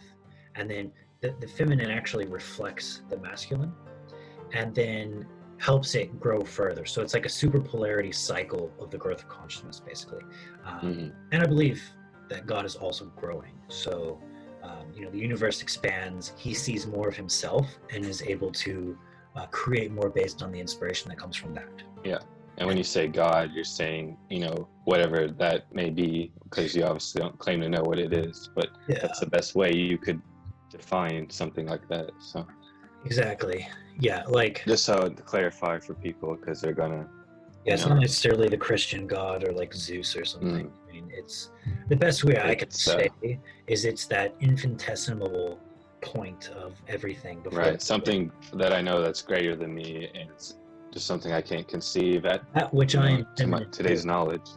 and then the feminine actually reflects the masculine and then helps it grow further. So it's like a super polarity cycle of the growth of consciousness, basically. And I believe that God is also growing. So the universe expands. He sees more of himself and is able to create more based on the inspiration that comes from that. Yeah. And when you say God, you're saying, whatever that may be, because you obviously don't claim to know what it is, but Yeah, that's the best way you could define something like that. So exactly. Yeah, like just so to clarify for people, because they're gonna, it's not necessarily the Christian God or like Zeus or something. I mean, it's the best way I could say is it's that infinitesimal point of everything. Right. Something that I know that's greater than me, and it's just something I can't conceive at which I am to today's knowledge.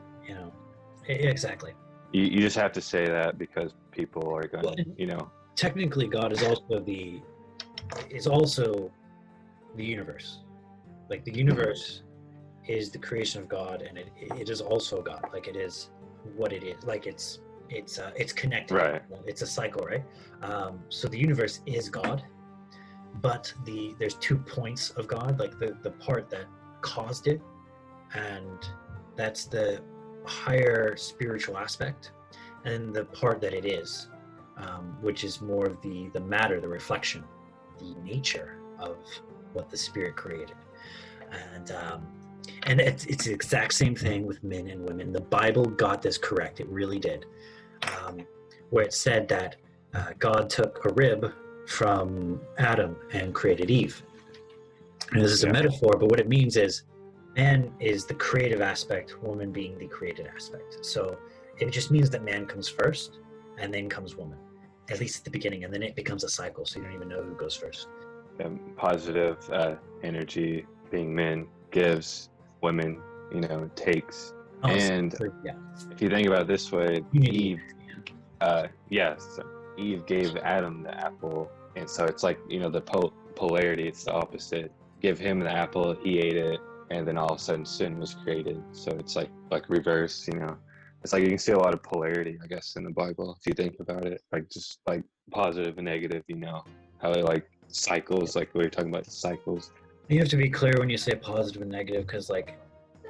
Exactly. You just have to say that because people are gonna, Technically, God is also the universe. Like the universe is the creation of God, and it is also God. Like it is what it is. Like it's connected. Right. It's a cycle, right? So the universe is God, but there's 2 points of God. Like the part that caused it, and that's the higher spiritual aspect, and the part that it is, which is more of the matter, the reflection, the nature of what the spirit created. And it's the exact same thing with men and women. The Bible got this correct. It really did. Where it said that God took a rib from Adam and created Eve. And this is a metaphor, but what it means is man is the creative aspect, woman being the created aspect. So it just means that man comes first and then comes woman, at least at the beginning, and then it becomes a cycle, so you don't even know who goes first. Positive energy being men gives, women, takes. Oh, And so, yeah. if you think about it this way, Unity. Eve gave Adam the apple, and so it's like the polarity. It's the opposite. Give him the apple, he ate it, and then all of a sudden sin was created. So it's like reverse. It's like you can see a lot of polarity, I guess, in the Bible if you think about it, like just like positive and negative. How it like cycles, like we were talking about cycles. You have to be clear when you say positive and negative, because like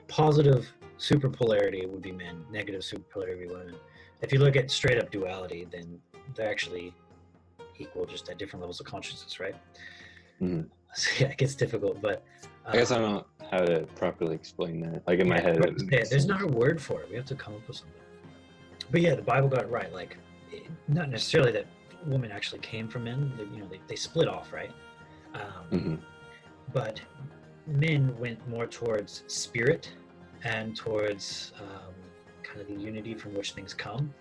positive superpolarity would be men, negative superpolarity would be women. If you look at straight up duality, then they're actually equal, just at different levels of consciousness, right? Mm-hmm. So yeah, it gets difficult, but I guess I don't know how to properly explain that. Like in my head, there's not a word for it. We have to come up with something. But yeah, the Bible got it right. Like, not necessarily that women actually came from men. They split off, right? But men went more towards spirit and towards kind of the unity from which things come,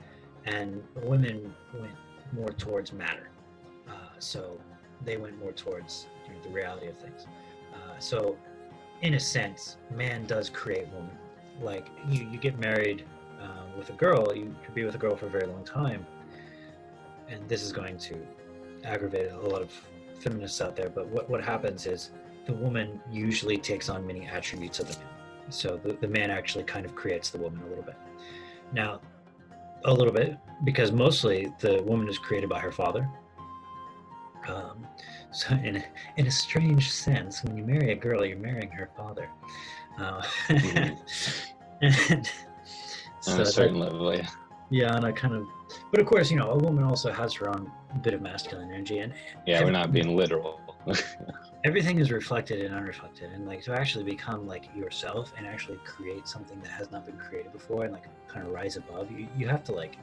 and women went more towards matter. So they went more towards the reality of things. So in a sense, man does create woman. Like you get married with a girl, you could be with a girl for a very long time, and this is going to aggravate a lot of feminists out there, but what happens is the woman usually takes on many attributes of the man. So the man actually kind of creates the woman a little bit. Now, a little bit, because mostly the woman is created by her father. So in a strange sense, when you marry a girl, you're marrying her father. And so on a certain level, yeah. Yeah, and I kind of, but of course, a woman also has her own bit of masculine energy, and yeah, we're not being literal. Everything is reflected and unreflected, and like to actually become like yourself and actually create something that has not been created before, and like kind of rise above, you have to like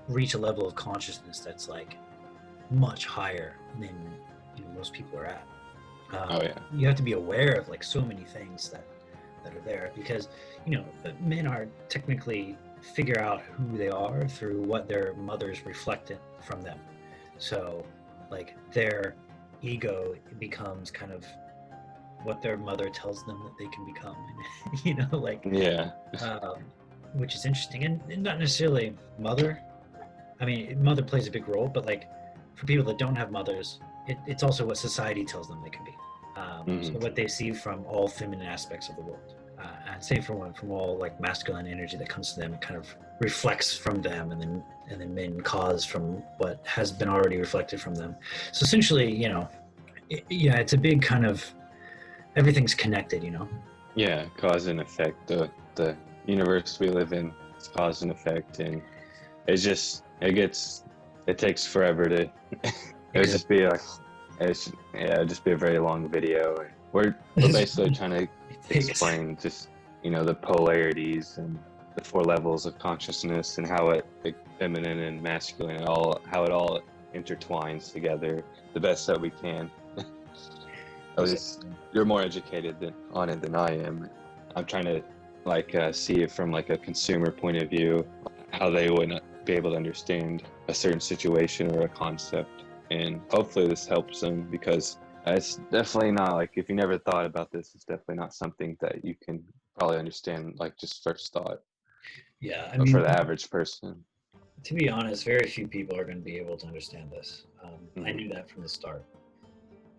reach a level of consciousness that's like much higher than most people are at. You have to be aware of like so many things that are there, because men are technically figure out who they are through what their mothers reflected from them. So like their ego becomes kind of what their mother tells them that they can become. Which is interesting, and not necessarily mother. I mean, mother plays a big role, but like for people that don't have mothers, it's also what society tells them they can be. So what they see from all feminine aspects of the world, and same from all like masculine energy that comes to them, it kind of reflects from them, and then men cause from what has been already reflected from them. So essentially, it's a big kind of, everything's connected, Yeah, cause and effect. The universe we live in is cause and effect, and it takes forever to. It'll just be a very long video. We're basically trying to explain just the polarities and the 4 levels of consciousness, and how feminine and masculine, how it all intertwines together the best that we can. At least you're more educated on it than I am. I'm trying to see it from like a consumer point of view, how they would be able to understand a certain situation or a concept, and hopefully this helps them, because it's definitely not like, if you never thought about this, it's definitely not something that you can probably understand like just first thought. Yeah, I but mean, for the average person, to be honest, very few people are going to be able to understand this. I knew that from the start.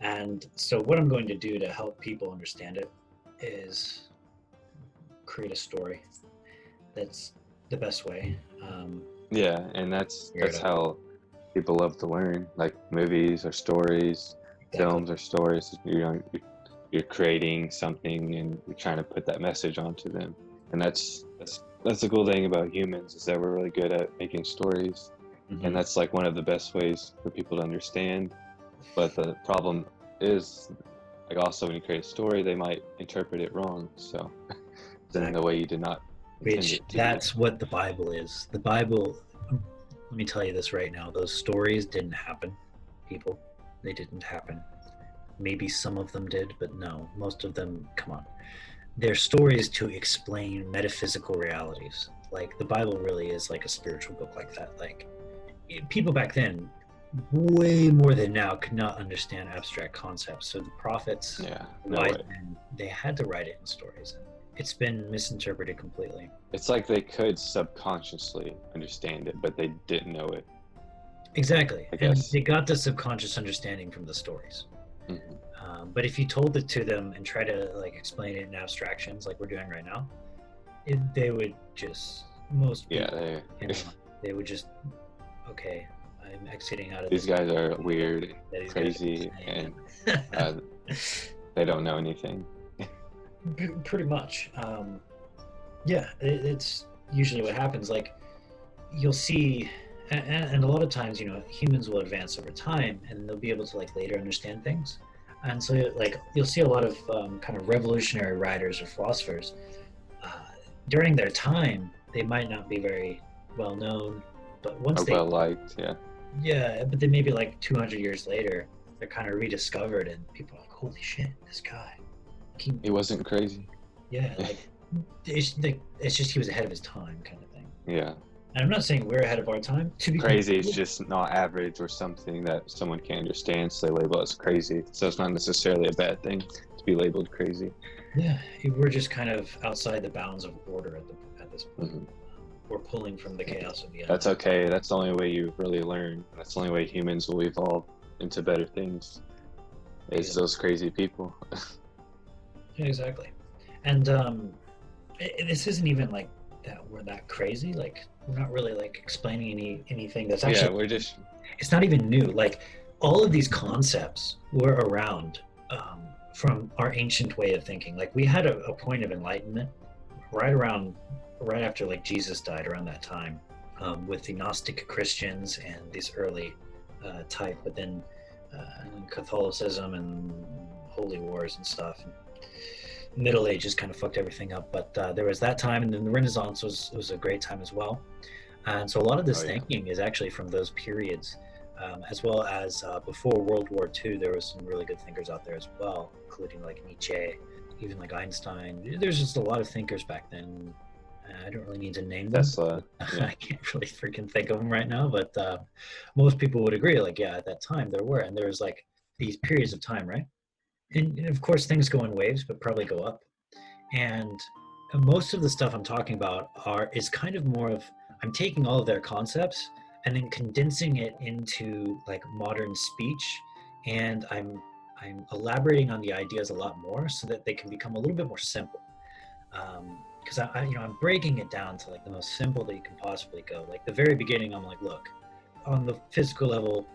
And so what I'm going to do to help people understand it is create a story. That's the best way. Yeah, and that's how people love to learn, like movies or stories, films or stories. you're creating something and you're trying to put that message onto them. And that's the cool thing about humans, is that we're really good at making stories, and that's like one of the best ways for people to understand. But the problem is, like, also when you create a story, they might interpret it wrong, so in the way you did not intend Which it to that's what the Bible is. The Bible, let me tell you this right now, those stories didn't happen, people. They didn't happen. Maybe some of them did, but no, most of them, come on. They're stories to explain metaphysical realities. Like, the Bible really is like a spiritual book like that. Like, people back then, way more than now, could not understand abstract concepts. So the prophets, yeah, no wise way. men, they had to write it in stories. And it's been misinterpreted completely. It's like they could subconsciously understand it, but they didn't know it. Exactly. I And guess. they got the subconscious understanding from the stories. Mhm. But if you told it to them and try to like explain it in abstractions like we're doing right now, they would just, most Yeah, people, they would just, okay, I'm exiting out of these this. guys are weird and that these guys are crazy, saying. and they don't know anything. Pretty much. Yeah, it's usually what happens. Like, you'll see, and a lot of times, you know, humans will advance over time and they'll be able to like later understand things. And so like you'll see a lot of kind of revolutionary writers or philosophers during their time, they might not be very well known, but once Or they, well liked, yeah. yeah, but then maybe like 200 years later, they're kind of rediscovered and people are like, holy shit, this guy, He wasn't crazy. yeah, like it's just he was ahead of his time, kind of thing. Yeah. And I'm not saying we're ahead of our time. To be Crazy is just not average or something that someone can't understand, so they label us crazy. So it's not necessarily a bad thing to be labeled crazy. yeah, we're just kind of outside the bounds of order at this point. Mhm. We're pulling from the chaos of the That's okay. That's the only way you really learn. That's the only way humans will evolve into better things, is Yeah. those crazy people. Yeah, exactly. And this isn't even like that we're that crazy. Like, we're not really like explaining anything that's actually, Yeah, we're just, it's not even new. Like, all of these concepts were around from our ancient way of thinking. Like, we had a point of enlightenment right after like Jesus died, around that time, with the Gnostic Christians and these early type, but then Catholicism and holy wars and stuff. And Middle Ages kind of fucked everything up, but there was that time, and then the Renaissance was a great time as well. And so a lot of this Oh, yeah. thinking is actually from those periods, as well as before World War II. There was some really good thinkers out there as well, including like Nietzsche, even like Einstein. There's just a lot of thinkers back then. I don't really need to name them. Tesla. Yeah. I can't really freaking think of them right now, but most people would agree, like, yeah, at that time there were, and there was like these periods of time, right? And of course things go in waves, but probably go up. And most of the stuff I'm talking about is kind of more of, I'm taking all of their concepts and then condensing it into like modern speech, and I'm elaborating on the ideas a lot more so that they can become a little bit more simple. Because I'm breaking it down to like the most simple that you can possibly go. Like the very beginning, I'm like, look, on the physical level,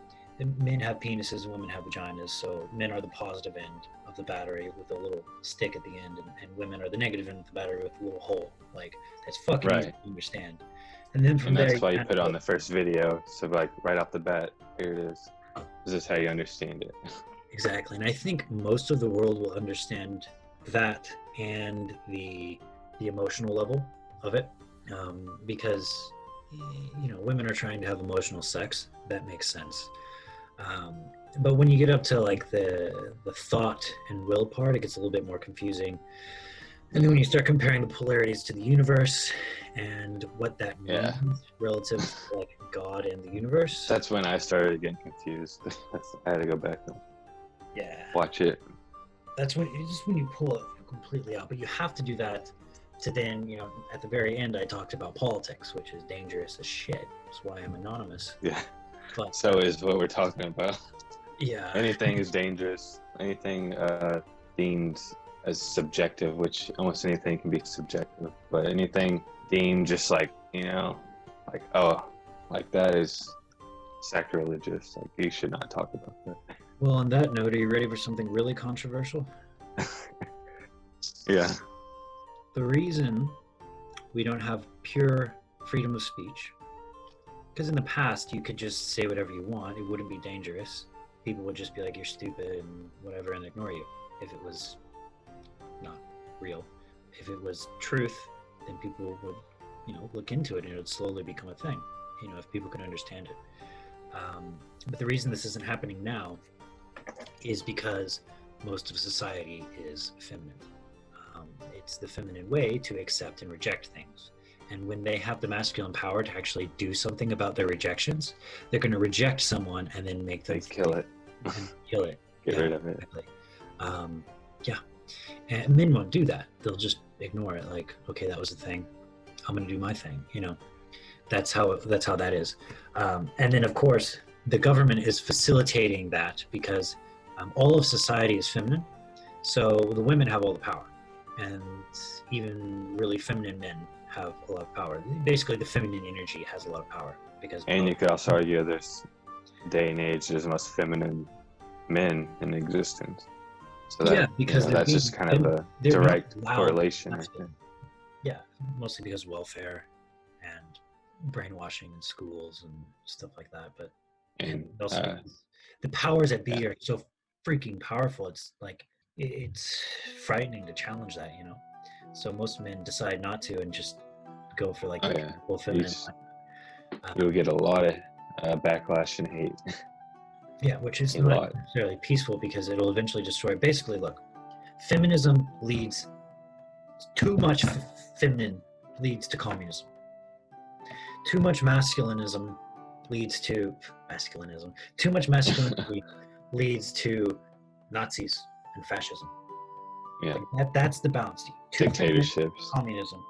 men have penises and women have vaginas, so men are the positive end of the battery with a little stick at the end, and women are the negative end of the battery with a little hole. Like, that's fucking easy Right. to understand. And then from And there, that's why you kind put it of on the first video. So like right off the bat, here it is. This is how you understand it. exactly. And I think most of the world will understand that and the emotional level of it, because women are trying to have emotional sex. That makes sense. But when you get up to like the thought and will part, it gets a little bit more confusing. And then when you start comparing the polarities to the universe and what that means Yeah. relative to like God and the universe, That's when I started getting confused. I had to go back and yeah, watch it. that's when you pull it completely out. But you have to do that to then, at the very end, I talked about politics, which is dangerous as shit. That's why I'm anonymous. Yeah. But So is what we're talking about. yeah, Anything is dangerous. Anything deemed as subjective, which almost anything can be subjective, but anything deemed just like, like, oh, like that is sacrilegious. Like, you should not talk about that. well, on that note, are you ready for something really controversial? Yeah. The reason we don't have pure freedom of speech, because in the past you could just say whatever you want, it wouldn't be dangerous. People would just be like, you're stupid and whatever, and ignore you if it was not real. If it was truth, then people would, look into it and it would slowly become a thing, if people could understand it. But the reason this isn't happening now is because most of society is feminine. It's the feminine way to accept and reject things. And when they have the masculine power to actually do something about their rejections, they're going to reject someone and then make them kill it. And kill it. Get rid of it. Exactly. Yeah. And men won't do that. They'll just ignore it. Like, okay, that was a thing. I'm going to do my thing. That's how that is. And then, of course, the government is facilitating that because all of society is feminine. So the women have all the power. And even really feminine men have a lot of power. Basically, the feminine energy has a lot of power. And you could also argue this day and age, there's the most feminine men in existence. So that, because that's just kind of a direct correlation. Yeah, mostly because of welfare and brainwashing in schools and stuff like that. But and also the powers that be are so freaking powerful. It's like it's frightening to challenge that, So most men decide not to and just go for like full feminine. You'll get a lot of backlash and hate. Yeah, which is not necessarily peaceful because it'll eventually destroy. Basically, look, feminism leads too much feminine leads to communism. Too much masculinism leads to masculinism. Too much masculinity leads to Nazis and fascism. Yeah, that's the balance. Dictatorships, communism,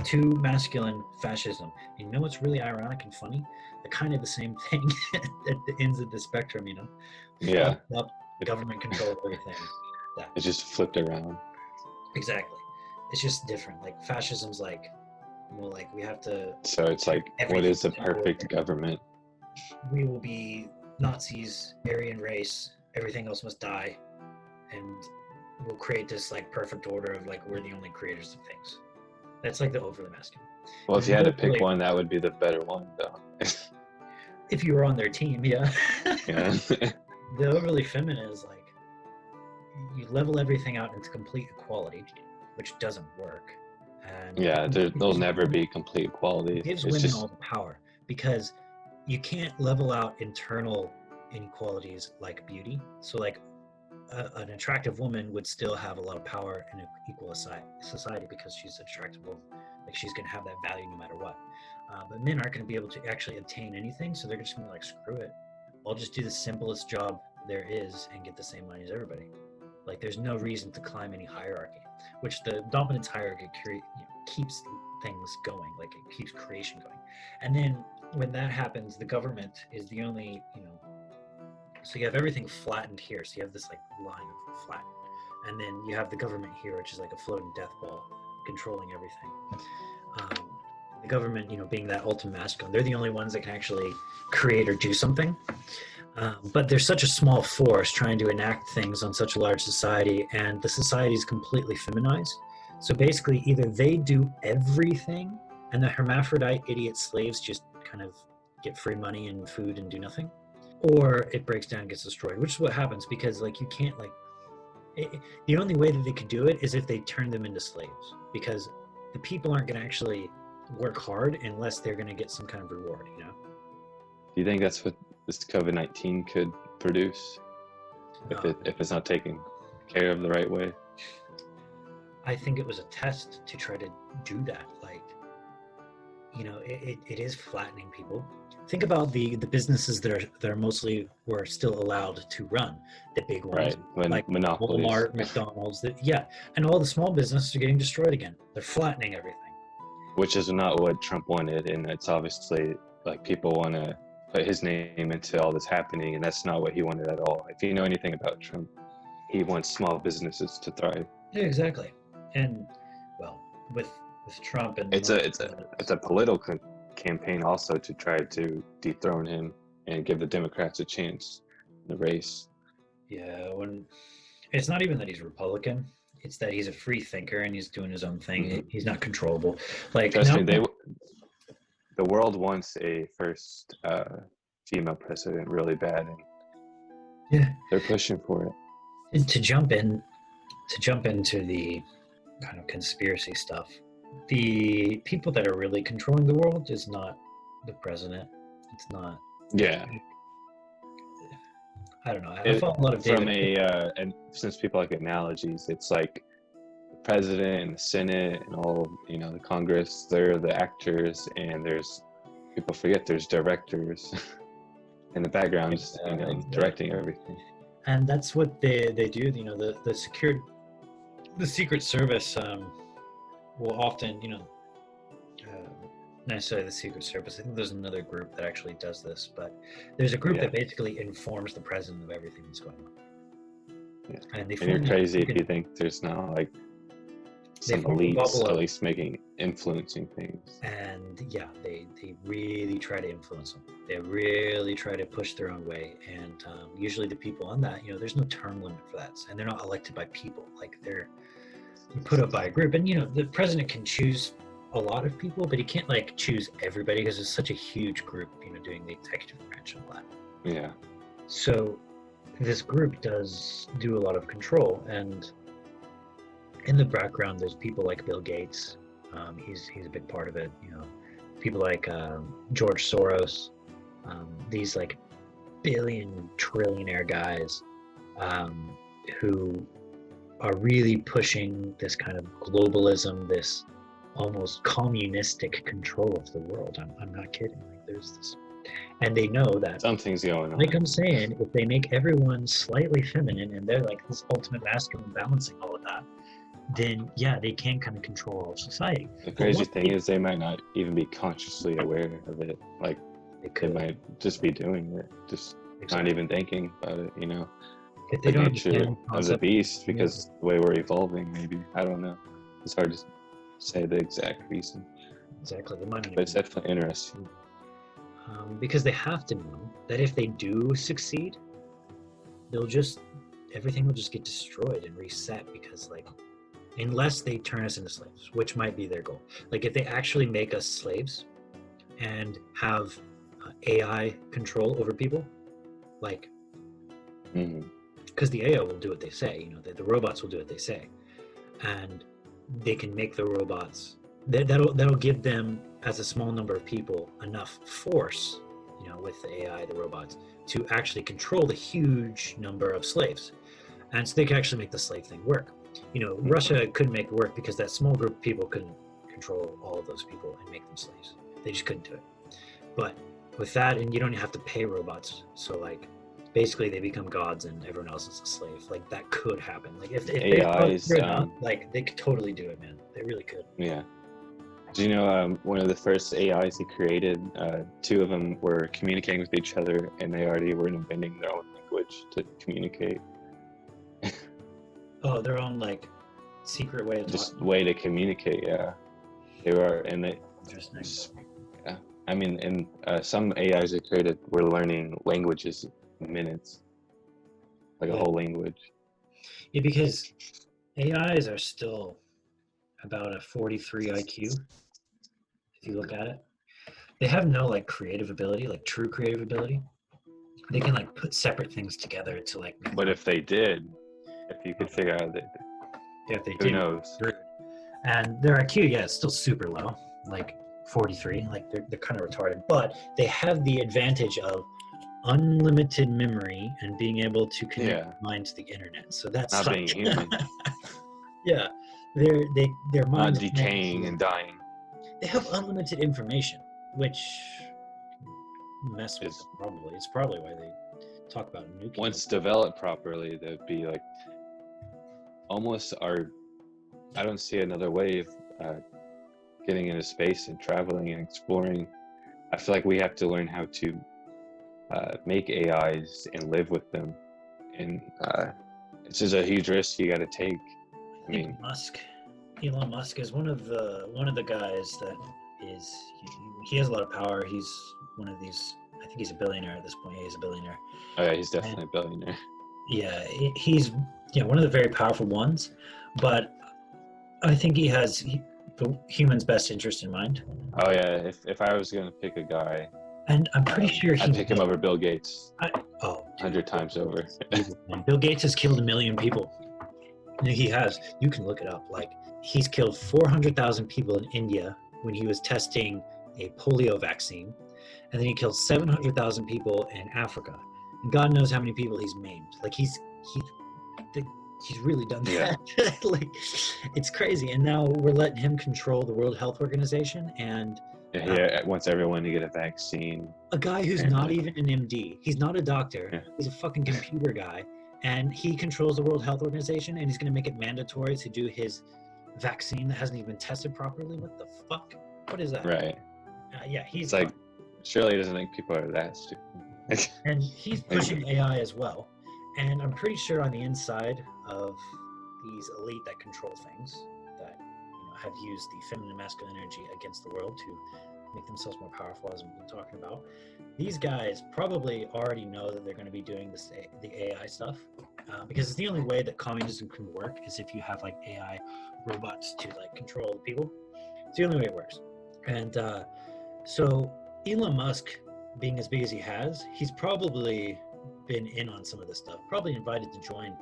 too masculine fascism. And you know what's really ironic and funny? They're kind of the same thing at the ends of the spectrum. Yeah. Up, government control of everything. It's just flipped around. Exactly. It's just different. Like fascism's like, well, like we have to. So it's like, what is the perfect government? We will be Nazis, Aryan race. Everything else must die, and we'll create this like perfect order of like we're the only creators of things. That's like the overly masculine. Well, if you had to pick one, that would be the better one, though. If you were on their team, yeah. Yeah. The overly feminine is like you level everything out into complete equality, which doesn't work. And there'll never be complete equality. It gives women all the power because you can't level out internal inequalities like beauty. So like an attractive woman would still have a lot of power in an equal society because she's attractive. Like she's going to have that value no matter what. But men aren't going to be able to actually obtain anything, so they're just going to like, screw it. I'll just do the simplest job there is and get the same money as everybody. Like there's no reason to climb any hierarchy, which the dominance hierarchy keeps things going, like it keeps creation going. And then when that happens, the government is the only, so you have everything flattened here. So you have this like line of flat, and then you have the government here, which is like a floating death ball controlling everything. The government, being that ultimate masculine, they're the only ones that can actually create or do something. But there's such a small force trying to enact things on such a large society, and the society is completely feminized. So basically, either they do everything, and the hermaphrodite idiot slaves just kind of get free money and food and do nothing, or it breaks down and gets destroyed, which is what happens because like you can't the only way that they could do it is if they turn them into slaves, because the people aren't going to actually work hard unless they're going to get some kind of reward. Do you think that's what this COVID-19 could produce if it's not taken care of the right way? I think it was a test to try to do that. Like, it is flattening people. Think about the businesses that are mostly were still allowed to run, the big ones, right? When like monopolies. Walmart, McDonald's, and all the small businesses are getting destroyed again. They're flattening everything. Which is not what Trump wanted, and it's obviously like people want to put his name into all this happening, and that's not what he wanted at all. If you know anything about Trump, he wants small businesses to thrive. Yeah, exactly. And well, with Trump and it's a political campaign also to try to dethrone him and give the Democrats a chance in the race. Yeah, when it's not even that he's Republican, It's that he's a free thinker and he's doing his own thing. Mhm. He's not controllable. Like Trust now, me, the world wants a first female president really bad, and yeah. they're pushing for it. And to jump into the kind of conspiracy stuff, the people that are really controlling the world is not the president. It's not. Yeah, I don't know. I follow a lot of from David. and since people like analogies, it's like the president and the Senate and all, the Congress, they're the actors, and there's people forget there's directors in the background, just, directing everything. And that's what they do. The Secret Service will often, necessarily the Secret Service. I think there's another group that actually does this, but there's a group that basically informs the president of everything that's going on. Yeah. And you're crazy if you think there's not like some elites at least influencing things. And yeah, they really try to influence them. They really try to push their own way. And usually the people on that, there's no term limit for that, and they're not elected by people. Like they're put up by a group. And the president can choose a lot of people, but he can't like choose everybody because it's such a huge group, doing the executive branch and all that. Yeah. So this group does do a lot of control, and in the background there's people like Bill Gates. He's a big part of it. People like George Soros, these like trillionaire guys who are really pushing this kind of globalism, this almost communistic control of the world. I'm not kidding. Like there's this, and they know that something's going on. Like I'm saying, if they make everyone slightly feminine and they're like this ultimate masculine balancing all of that, then yeah, they can kind of control all of society. The crazy thing is they might not even be consciously aware of it. Like they might just be doing it, just not even thinking about it, If they the don't nature of the beast, because the way we're evolving, maybe. I don't know. It's hard to say the exact reason. Exactly. But it's definitely interesting. Because they have to know that if they do succeed, everything will just get destroyed and reset, because like, unless they turn us into slaves, which might be their goal. Like if they actually make us slaves and have AI control over people, like, because the AI will do what they say, the robots will do what they say, and they can make the robots, that'll give them, as a small number of people, enough force, with the AI, the robots, to actually control the huge number of slaves. And so they can actually make the slave thing work. Russia couldn't make it work because that small group of people couldn't control all of those people and make them slaves. They just couldn't do it. But with that, and you don't have to pay robots, so like basically they become gods and everyone else is a slave. Like that could happen. Like if AIs, like they could totally do it, man. They really could. Yeah. Do you know one of the first AIs he created? Two of them were communicating with each other, and they already were inventing their own language to communicate. Oh, their own like secret way of just way to communicate. Yeah, they were, and they. Interesting. Yeah, I mean, and some AIs they created were learning languages in minutes, like a whole language. Yeah, because AIs are still about a 43 IQ. If you look at it, they have no like creative ability, like true creative ability. They can like put separate things together to like. But if they did, if you could figure out that, if they who did, knows? And their IQ, yeah, it's still super low, like 43. Like they're kind of retarded, but they have the advantage of unlimited memory and being able to connect mind to the internet. So that's not being human. Yeah, their mind not decaying and dying. They have unlimited information, which mess with them, probably. It's probably why they talk about nuclear. Once developed properly, they'd be like almost our. I don't see another way of getting into space and traveling and exploring. I feel like we have to learn how to make AIs and live with them, and it's just a huge risk you got to take. I mean, Elon Musk is one of the guys that is he has a lot of power. He's one of these. I think he's a billionaire at this point. Yeah, he's a billionaire. Oh yeah, he's definitely a billionaire. Yeah, he's Yeah, one of the very powerful ones, but I think he has the human's best interest in mind. Oh yeah, if I was gonna pick a guy, And I'm pretty sure I'd pick him over Bill Gates Oh, dude, 100 times over. Jesus, man. Bill Gates has killed 1 million people. He has. You can look it up. Like, he's killed 400,000 people in India when he was testing a polio vaccine, and then he killed 700,000 people in Africa. And God knows how many people he's maimed. Like, he's really done Yeah. that. Like, it's crazy. And now we're letting him control the World Health Organization, and Yeah, he wants everyone to get a vaccine. a guy who's And, not like- even an MD. He's not a doctor. Yeah. He's a fucking computer guy, and he controls the World Health Organization, and he's going to make it mandatory to do his vaccine that hasn't even been tested properly. What the fuck? What is that? Right. Yeah, he's It's like, surely he doesn't think people are that stupid. and he's pushing AI as well. And I'm pretty sure on the inside of these elite that control things, that have used the feminine and masculine energy against the world to make themselves more powerful, as we've been talking about, these guys probably already know that they're going to be doing the AI stuff, because it's the only way that communism can work is if you have like AI robots to like control the people. It's the only way it works. And so Elon Musk, being as big as he has, he's probably been in on some of this stuff, probably invited to join.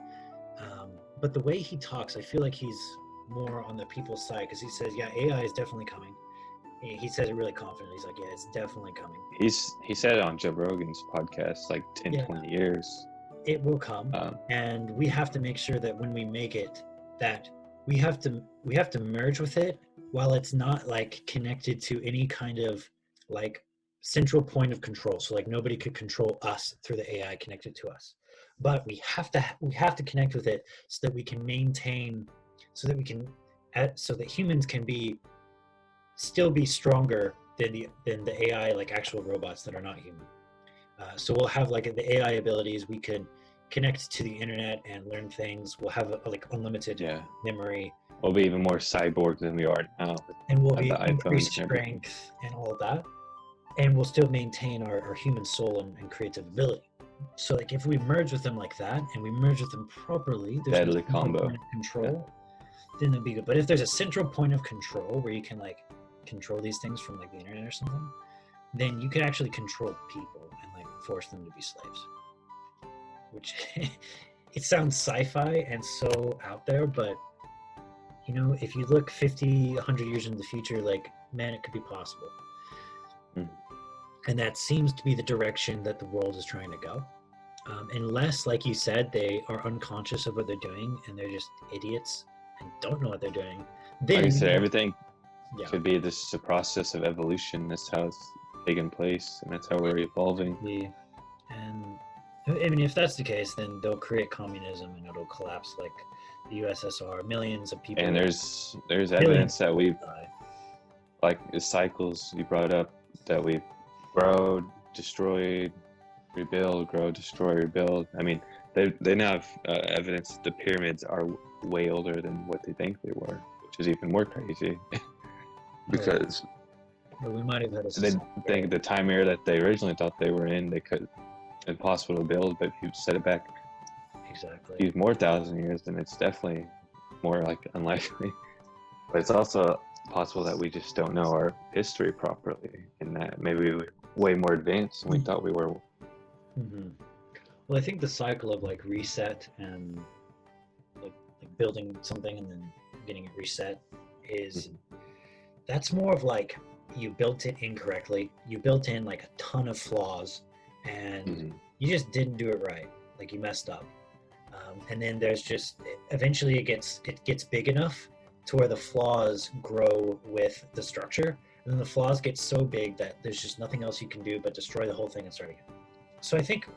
But the way he talks, I feel like he's more on the people's side, because he says, yeah, AI is definitely coming. He says it really confidently. He's like, yeah, it's definitely coming. He said it on Joe Rogan's podcast like 10, Yeah. 20 years. It will come, Um, and we have to make sure that when we make it, that we have to merge with it while it's not like connected to any kind of like central point of control. So like nobody could control us through the AI connected to us, but we have to connect with it so that we can maintain, so that we can, so that humans can still be stronger than the AI, like actual robots that are not human. So we'll have like the AI abilities. We could connect to the internet and learn things. We'll have like unlimited yeah, memory, we'll be even more cyborg than we are now. and we'll Have be the iPhones increased and everything. strength and all of that, and we'll still maintain our human soul and creative ability. So like if we merge with them like that, and we merge with them properly, there's Deadly no central combo. point of control, then it'd be good. But if there's a central point of control where you can like control these things from like the internet or something, then you can actually control people and like force them to be slaves. Which it sounds sci-fi and so out there, but if you look 50, 100 years into the future, like, man, it could be possible. Mm. And that seems to be the direction that the world is trying to go. Unless, like you said, they are unconscious of what they're doing and they're just idiots and don't know what they're doing. Then, Like I said, everything yeah, could be this a process of evolution. That's how it's taking place, and that's how we're evolving. and I mean, if that's the case, then they'll create communism and it'll collapse like the USSR. Millions of people. And there's evidence that we've, die. like the cycles you brought up, that we've grow, destroyed, rebuild, grow, destroy, rebuild. I mean, they now have evidence that the pyramids are way older than what they think they were, which is even more crazy. Because But we might have had a they society think the time era that they originally thought they were in, they could impossible to build. But if you set it back exactly. a few more thousand years, then it's definitely more like unlikely. But it's also possible that we just don't know our history properly, and that maybe we're way more advanced than we thought we were. Hmm. Well, I think the cycle of like reset and like building something and then getting it reset is that's more of like you built it incorrectly. You built in like a ton of flaws, and Mhm. you just didn't do it right. Like you messed up, and then there's just eventually it gets big enough to where the flaws grow with the structure, and then the flaws get so big that there's just nothing else you can do but destroy the whole thing and start again. So I think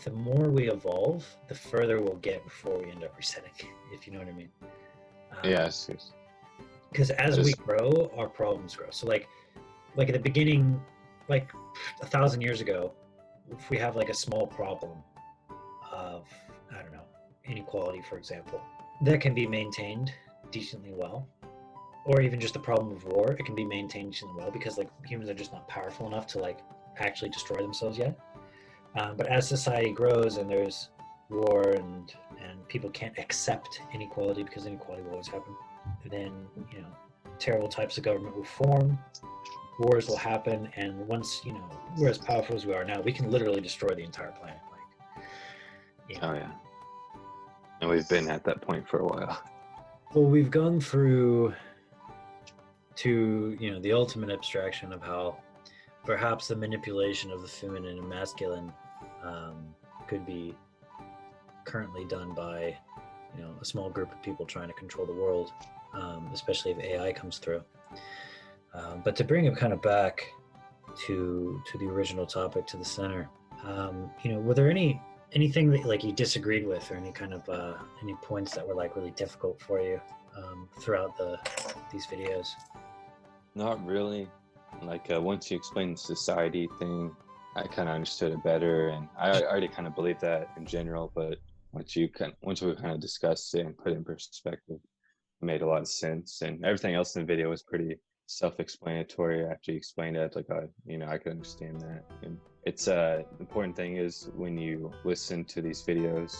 the more we evolve, the further we'll get before we end up resetting, if you know what I mean. Yes. Because as we Just- grow, our problems grow. So like at the beginning, like 1,000 years ago, if we have like a small problem of, I don't know, inequality, for example, that can be maintained decently well. Or even just the problem of war, it can be maintained decently well because like humans are just not powerful enough to like actually destroy themselves yet. But as society grows and there's war and people can't accept inequality because inequality will always happen. And then, you know, terrible types of government will form, wars will happen, and once, you know, we're as powerful as we are now, we can literally destroy the entire planet. Like, you know, Oh yeah. And we've been at that point for a while. well, we've gone through to, you know, the ultimate abstraction of how perhaps the manipulation of the feminine and masculine could be currently done by, you know, a small group of people trying to control the world, especially if AI comes through. But to bring it kind of back to the original topic, to the center, you know, were there anything that like you disagreed with, or any kind of any points that were like really difficult for you throughout these videos? Not really. Like once you explained the society thing, I kind of understood it better, and I already kind of believed that in general. But once we kind of discussed it and put it in perspective, it made a lot of sense. And everything else in the video was pretty self-explanatory. After you explained it, like you know, I could understand that. And it's important thing is when you listen to these videos,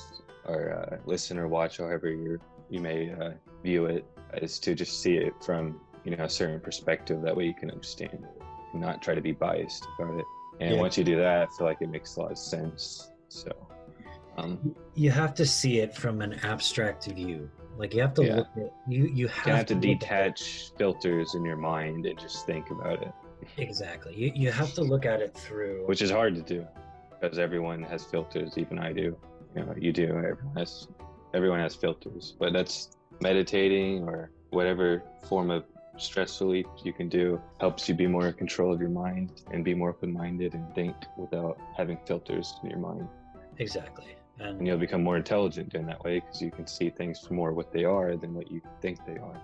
or listen or watch, however you may view it, is to just see it from, you know, a certain perspective. That way you can understand it and not try to be biased about it. And Yeah. once you do that, I feel like it makes a lot of sense. So You have to see it from an abstract view. Like you have to Yeah. look at you you have to look at it- detach filters in your mind and just think about it, exactly. You have to look at it through which is hard to do because everyone has filters. Even I do. You know, you do. Everyone has filters. But that's meditating or whatever form of stress relief you can do helps you be more in control of your mind and be more open-minded and think without having filters in your mind. exactly. And you'll become more intelligent in that way because you can see things for more what they are than what you think they are.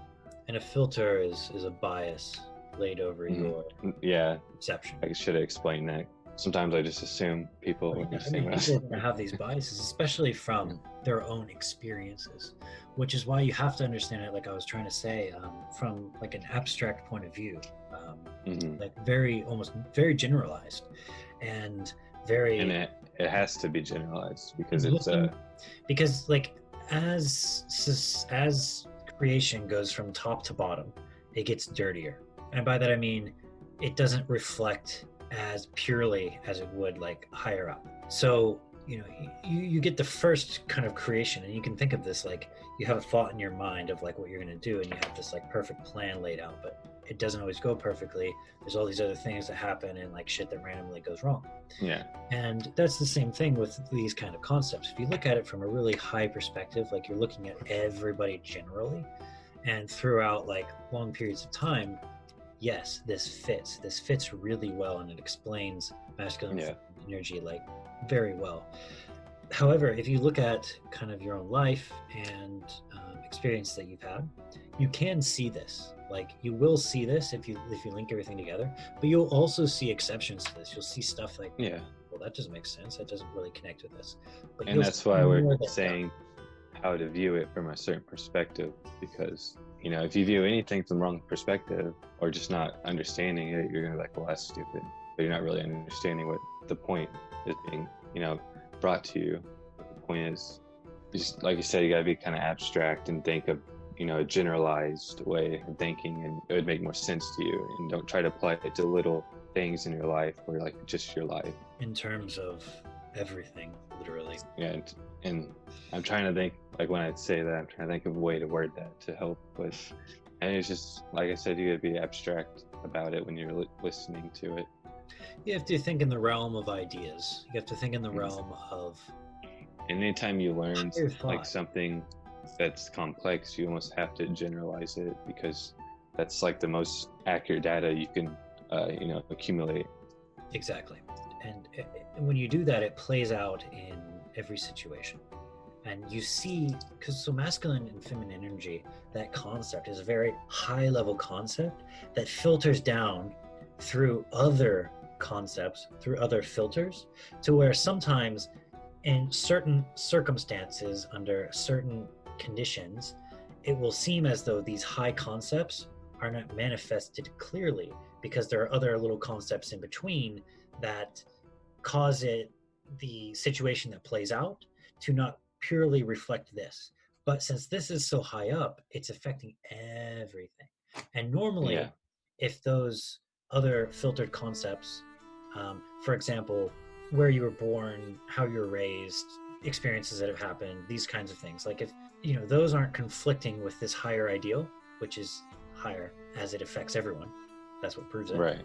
And a filter is a bias laid over Mhm. your Yeah, perception. I should have explained that. Sometimes I just assume people I understand mean, what people are going to have these biases, especially from their own experiences, which is why you have to understand it, like I was trying to say, from like an abstract point of view, Mhm. like almost very generalized, and very And it has to be generalized because it's looking, because like as creation goes from top to bottom, it gets dirtier, and by that I mean it doesn't reflect as purely as it would like higher up. So, you know, you get the first kind of creation, and you can think of this like you have a thought in your mind of like what you're going to do, and you have this like perfect plan laid out, but it doesn't always go perfectly. There's all these other things that happen, and like shit that randomly goes wrong. yeah. And that's the same thing with these kind of concepts. If you look at it from a really high perspective, like you're looking at everybody generally and throughout like long periods of time, yes, this fits really well, and it explains masculine Yeah. energy like very well. However, if you look at kind of your own life and experience that you've had, you can see this. Like you will see this if you link everything together, but you'll also see exceptions to this. You'll see stuff like, Yeah. well, that doesn't make sense. That doesn't really connect with this. But And you'll that's see why more we're that saying how to view it from a certain perspective, because, you know, if you view anything from the wrong perspective or just not understanding it, you're gonna be like, well, that's stupid, but you're not really understanding what the point is being, you know, brought to you. The point is, just like you said, you gotta be kind of abstract and think of, you know, a generalized way of thinking, and it would make more sense to you. And don't try to apply it to little things in your life or like just your life. in terms of everything, literally. Yeah, and I'm trying to think, like when I say that, I'm trying to think of a way to word that to help with. And it's just, like I said, you gotta be abstract about it when you're listening to it. You have to think in the realm of ideas. You have to think in the realm of And anytime you learn higher like thought. something that's complex, you almost have to generalize it because that's like the most accurate data you can, you know, accumulate. Exactly. And when you do that, it plays out in every situation. And you see, because so masculine and feminine energy, that concept is a very high level concept that filters down through other concepts, through other filters, to where sometimes in certain circumstances, under certain conditions, it will seem as though these high concepts are not manifested clearly because there are other little concepts in between that cause the situation that plays out to not purely reflect this. But since this is so high up, it's affecting everything. And normally, Yeah. if those other filtered concepts, for example, where you were born, how you were raised, experiences that have happened, these kinds of things, like if those aren't conflicting with this higher ideal, which is higher as it affects everyone, that's what proves it, Right.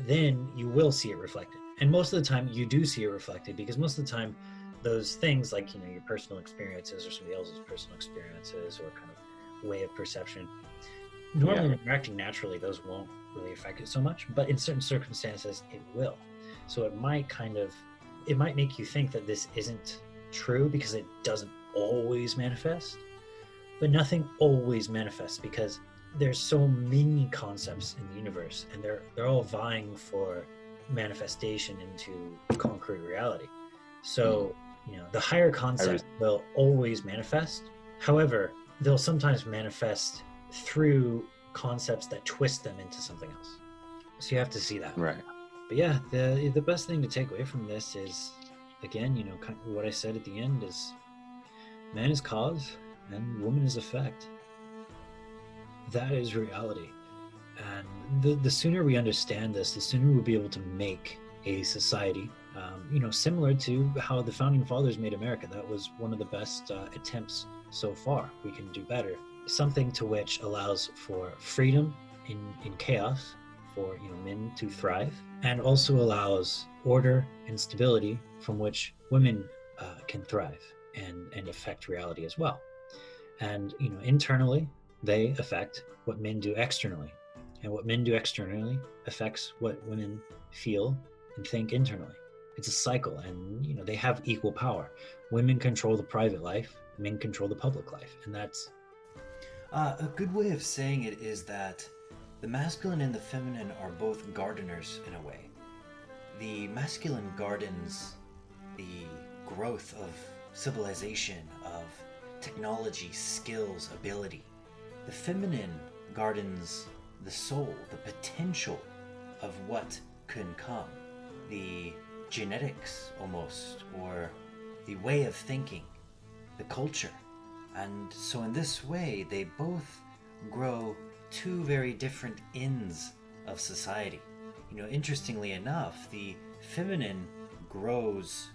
then you will see it reflected. And most of the time you do see it reflected, because most of the time those things, like your personal experiences or somebody else's personal experiences or kind of way of perception, normally when you're acting naturally, those won't really affect it so much, but in certain circumstances it will. So it might make you think that this isn't true because it doesn't always manifest. But nothing always manifests, because there's so many concepts in the universe, and they're all vying for manifestation into concrete reality. So the higher concepts will always manifest. However, they'll sometimes manifest through concepts that twist them into something else. So you have to see that. Right. But yeah, the best thing to take away from this is, again, kind of what I said at the end is, man is cause and woman is effect. That is reality. And the sooner we understand this, the sooner we'll be able to make a society, similar to how the founding fathers made America. That was one of the best attempts so far. We can do better. Something to which allows for freedom in chaos, for men to thrive, and also allows order and stability from which women can thrive and affect reality as well. And internally, they affect what men do externally, and what men do externally affects what women feel and think internally. It's a cycle, and they have equal power. Women control the private life, men control the public life, and that's a good way of saying it is that the masculine and the feminine are both gardeners in a way. The masculine gardens the growth of civilization, of technology, skills, ability. The feminine gardens the soul, the potential of what can come, the genetics almost, or the way of thinking, the culture. And so in this way, they both grow two very different ends of society. Interestingly enough, the feminine grows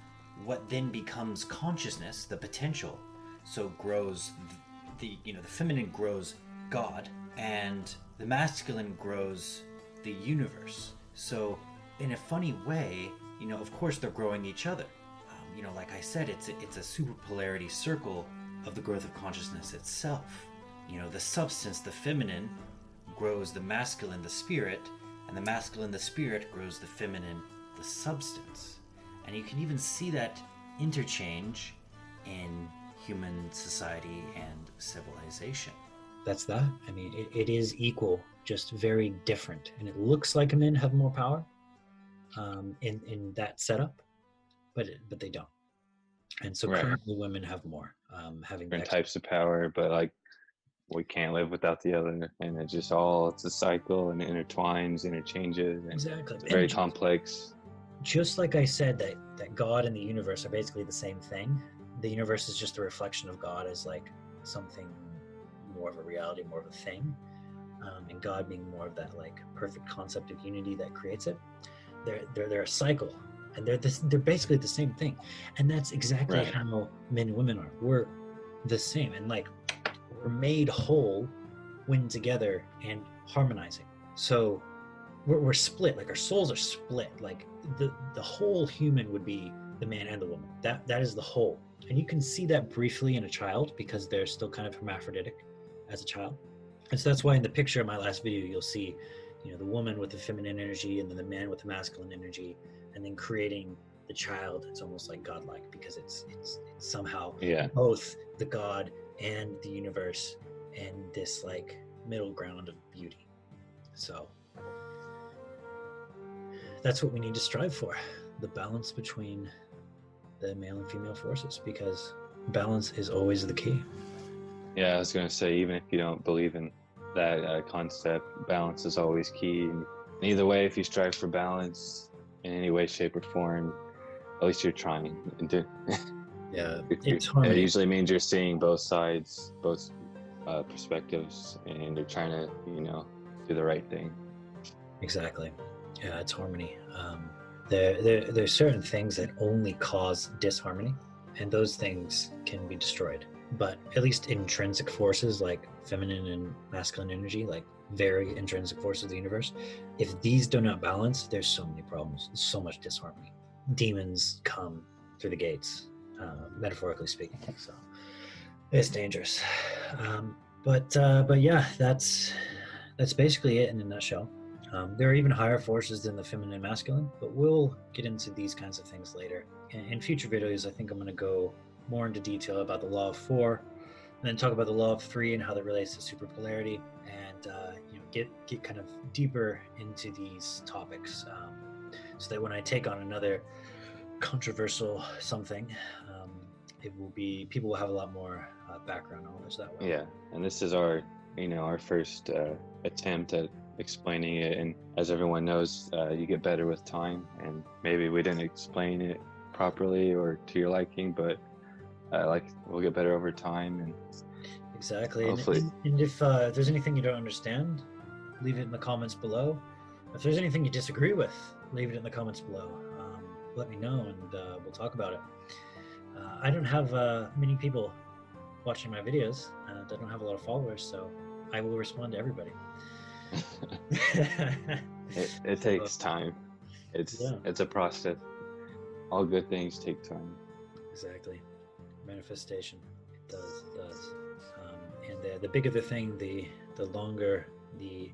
what then becomes consciousness, the potential. So grows the feminine grows God, and the masculine grows the universe. So in a funny way, of course they're growing each other. Like I said, it's a super polarity circle of the growth of consciousness itself. The substance, the feminine, grows the masculine, the spirit, and the masculine, the spirit, grows the feminine, the substance. And you can even see that interchange in human society and civilization. That's that. I mean, it is equal, just very different. And it looks like men have more power in that setup, but they don't. And so currently women have more, having different types of power, but like we can't live without the other, and it's a cycle, and it intertwines, interchanges, and exactly. It's very complex. Just like I said, that God and the universe are basically the same thing. The universe is just a reflection of God as like something more of a reality, more of a thing, and God being more of that like perfect concept of unity that creates it. They're a cycle, and they're basically the same thing, and that's exactly how men and women are. We're the same, and like we're made whole when together and harmonizing. So we're split, like our souls are split. Like the whole human would be the man and the woman. That is the whole. And you can see that briefly in a child because they're still kind of hermaphroditic as a child. And so that's why in the picture in my last video, you'll see, the woman with the feminine energy and then the man with the masculine energy, and then creating the child. It's almost like godlike because it's somehow both the God and the universe and this like middle ground of beauty. So that's what we need to strive for, the balance between the male and female forces, because balance is always the key. Yeah, I was going to say, even if you don't believe in that concept, balance is always key. And either way, if you strive for balance in any way, shape, or form, at least you're trying. Yeah, It it's harmony. usually means you're seeing both sides, both perspectives, and you're trying to, do the right thing. Exactly. Yeah, it's harmony. There's certain things that only cause disharmony, and those things can be destroyed. But at least intrinsic forces like feminine and masculine energy, like very intrinsic forces of the universe, if these do not balance, there's so many problems, so much disharmony. Demons come through the gates, metaphorically speaking. So it's dangerous. But yeah, that's basically it in a nutshell. There are even higher forces than the feminine and masculine, but we'll get into these kinds of things later. In future videos, I think I'm going to go more into detail about the law of 4, and then talk about the law of 3 and how that relates to superpolarity, and get kind of deeper into these topics, so that when I take on another controversial something, it will be people will have a lot more background knowledge that way. Yeah, and this is our first attempt at explaining it, and as everyone knows, you get better with time, and maybe we didn't explain it properly or to your liking, but we'll get better over time, and Exactly. hopefully. And if there's anything you don't understand, leave it in the comments below. If there's anything you disagree with, leave it in the comments below. Let me know, and we'll talk about it. I don't have many people watching my videos, and I don't have a lot of followers, so I will respond to everybody. It takes time. It's a process. All good things take time. Exactly. Manifestation. It does. And the bigger the thing, the longer the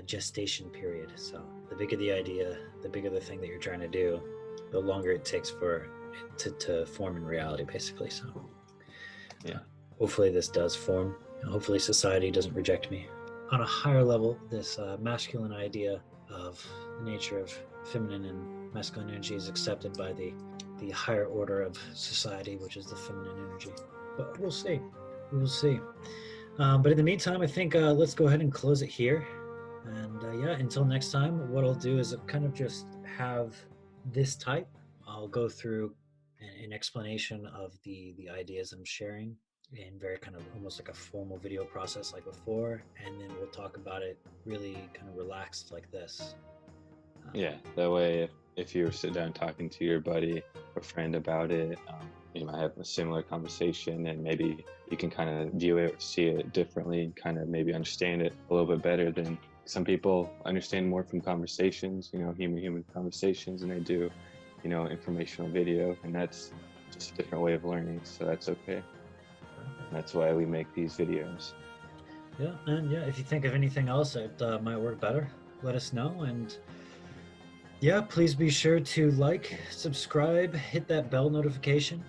gestation period. So the bigger the idea, the bigger the thing that you're trying to do, the longer it takes for it to form in reality, basically. So yeah, hopefully this does form. Hopefully society doesn't reject me. On a higher level, this masculine idea of the nature of feminine and masculine energy is accepted by the higher order of society, which is the feminine energy. But we'll see. We will see. But in the meantime, I think let's go ahead and close it here. And yeah, until next time, what I'll do is kind of just have this type. I'll go through an explanation of the ideas I'm sharing in very kind of almost like a formal video process like before, and then we'll talk about it really kind of relaxed like this. Yeah, that way if you sit down talking to your buddy or friend about it, you might have a similar conversation, and maybe you can kind of view it or see it differently, and kind of maybe understand it a little bit better than some people understand more from conversations, human conversations, and they do, informational video, and that's just a different way of learning, so that's okay. That's why we make these videos. Yeah, and yeah, if you think of anything else that might work better, let us know. And yeah, please be sure to like, subscribe, hit that bell notification,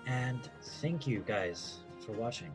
and thank you guys for watching.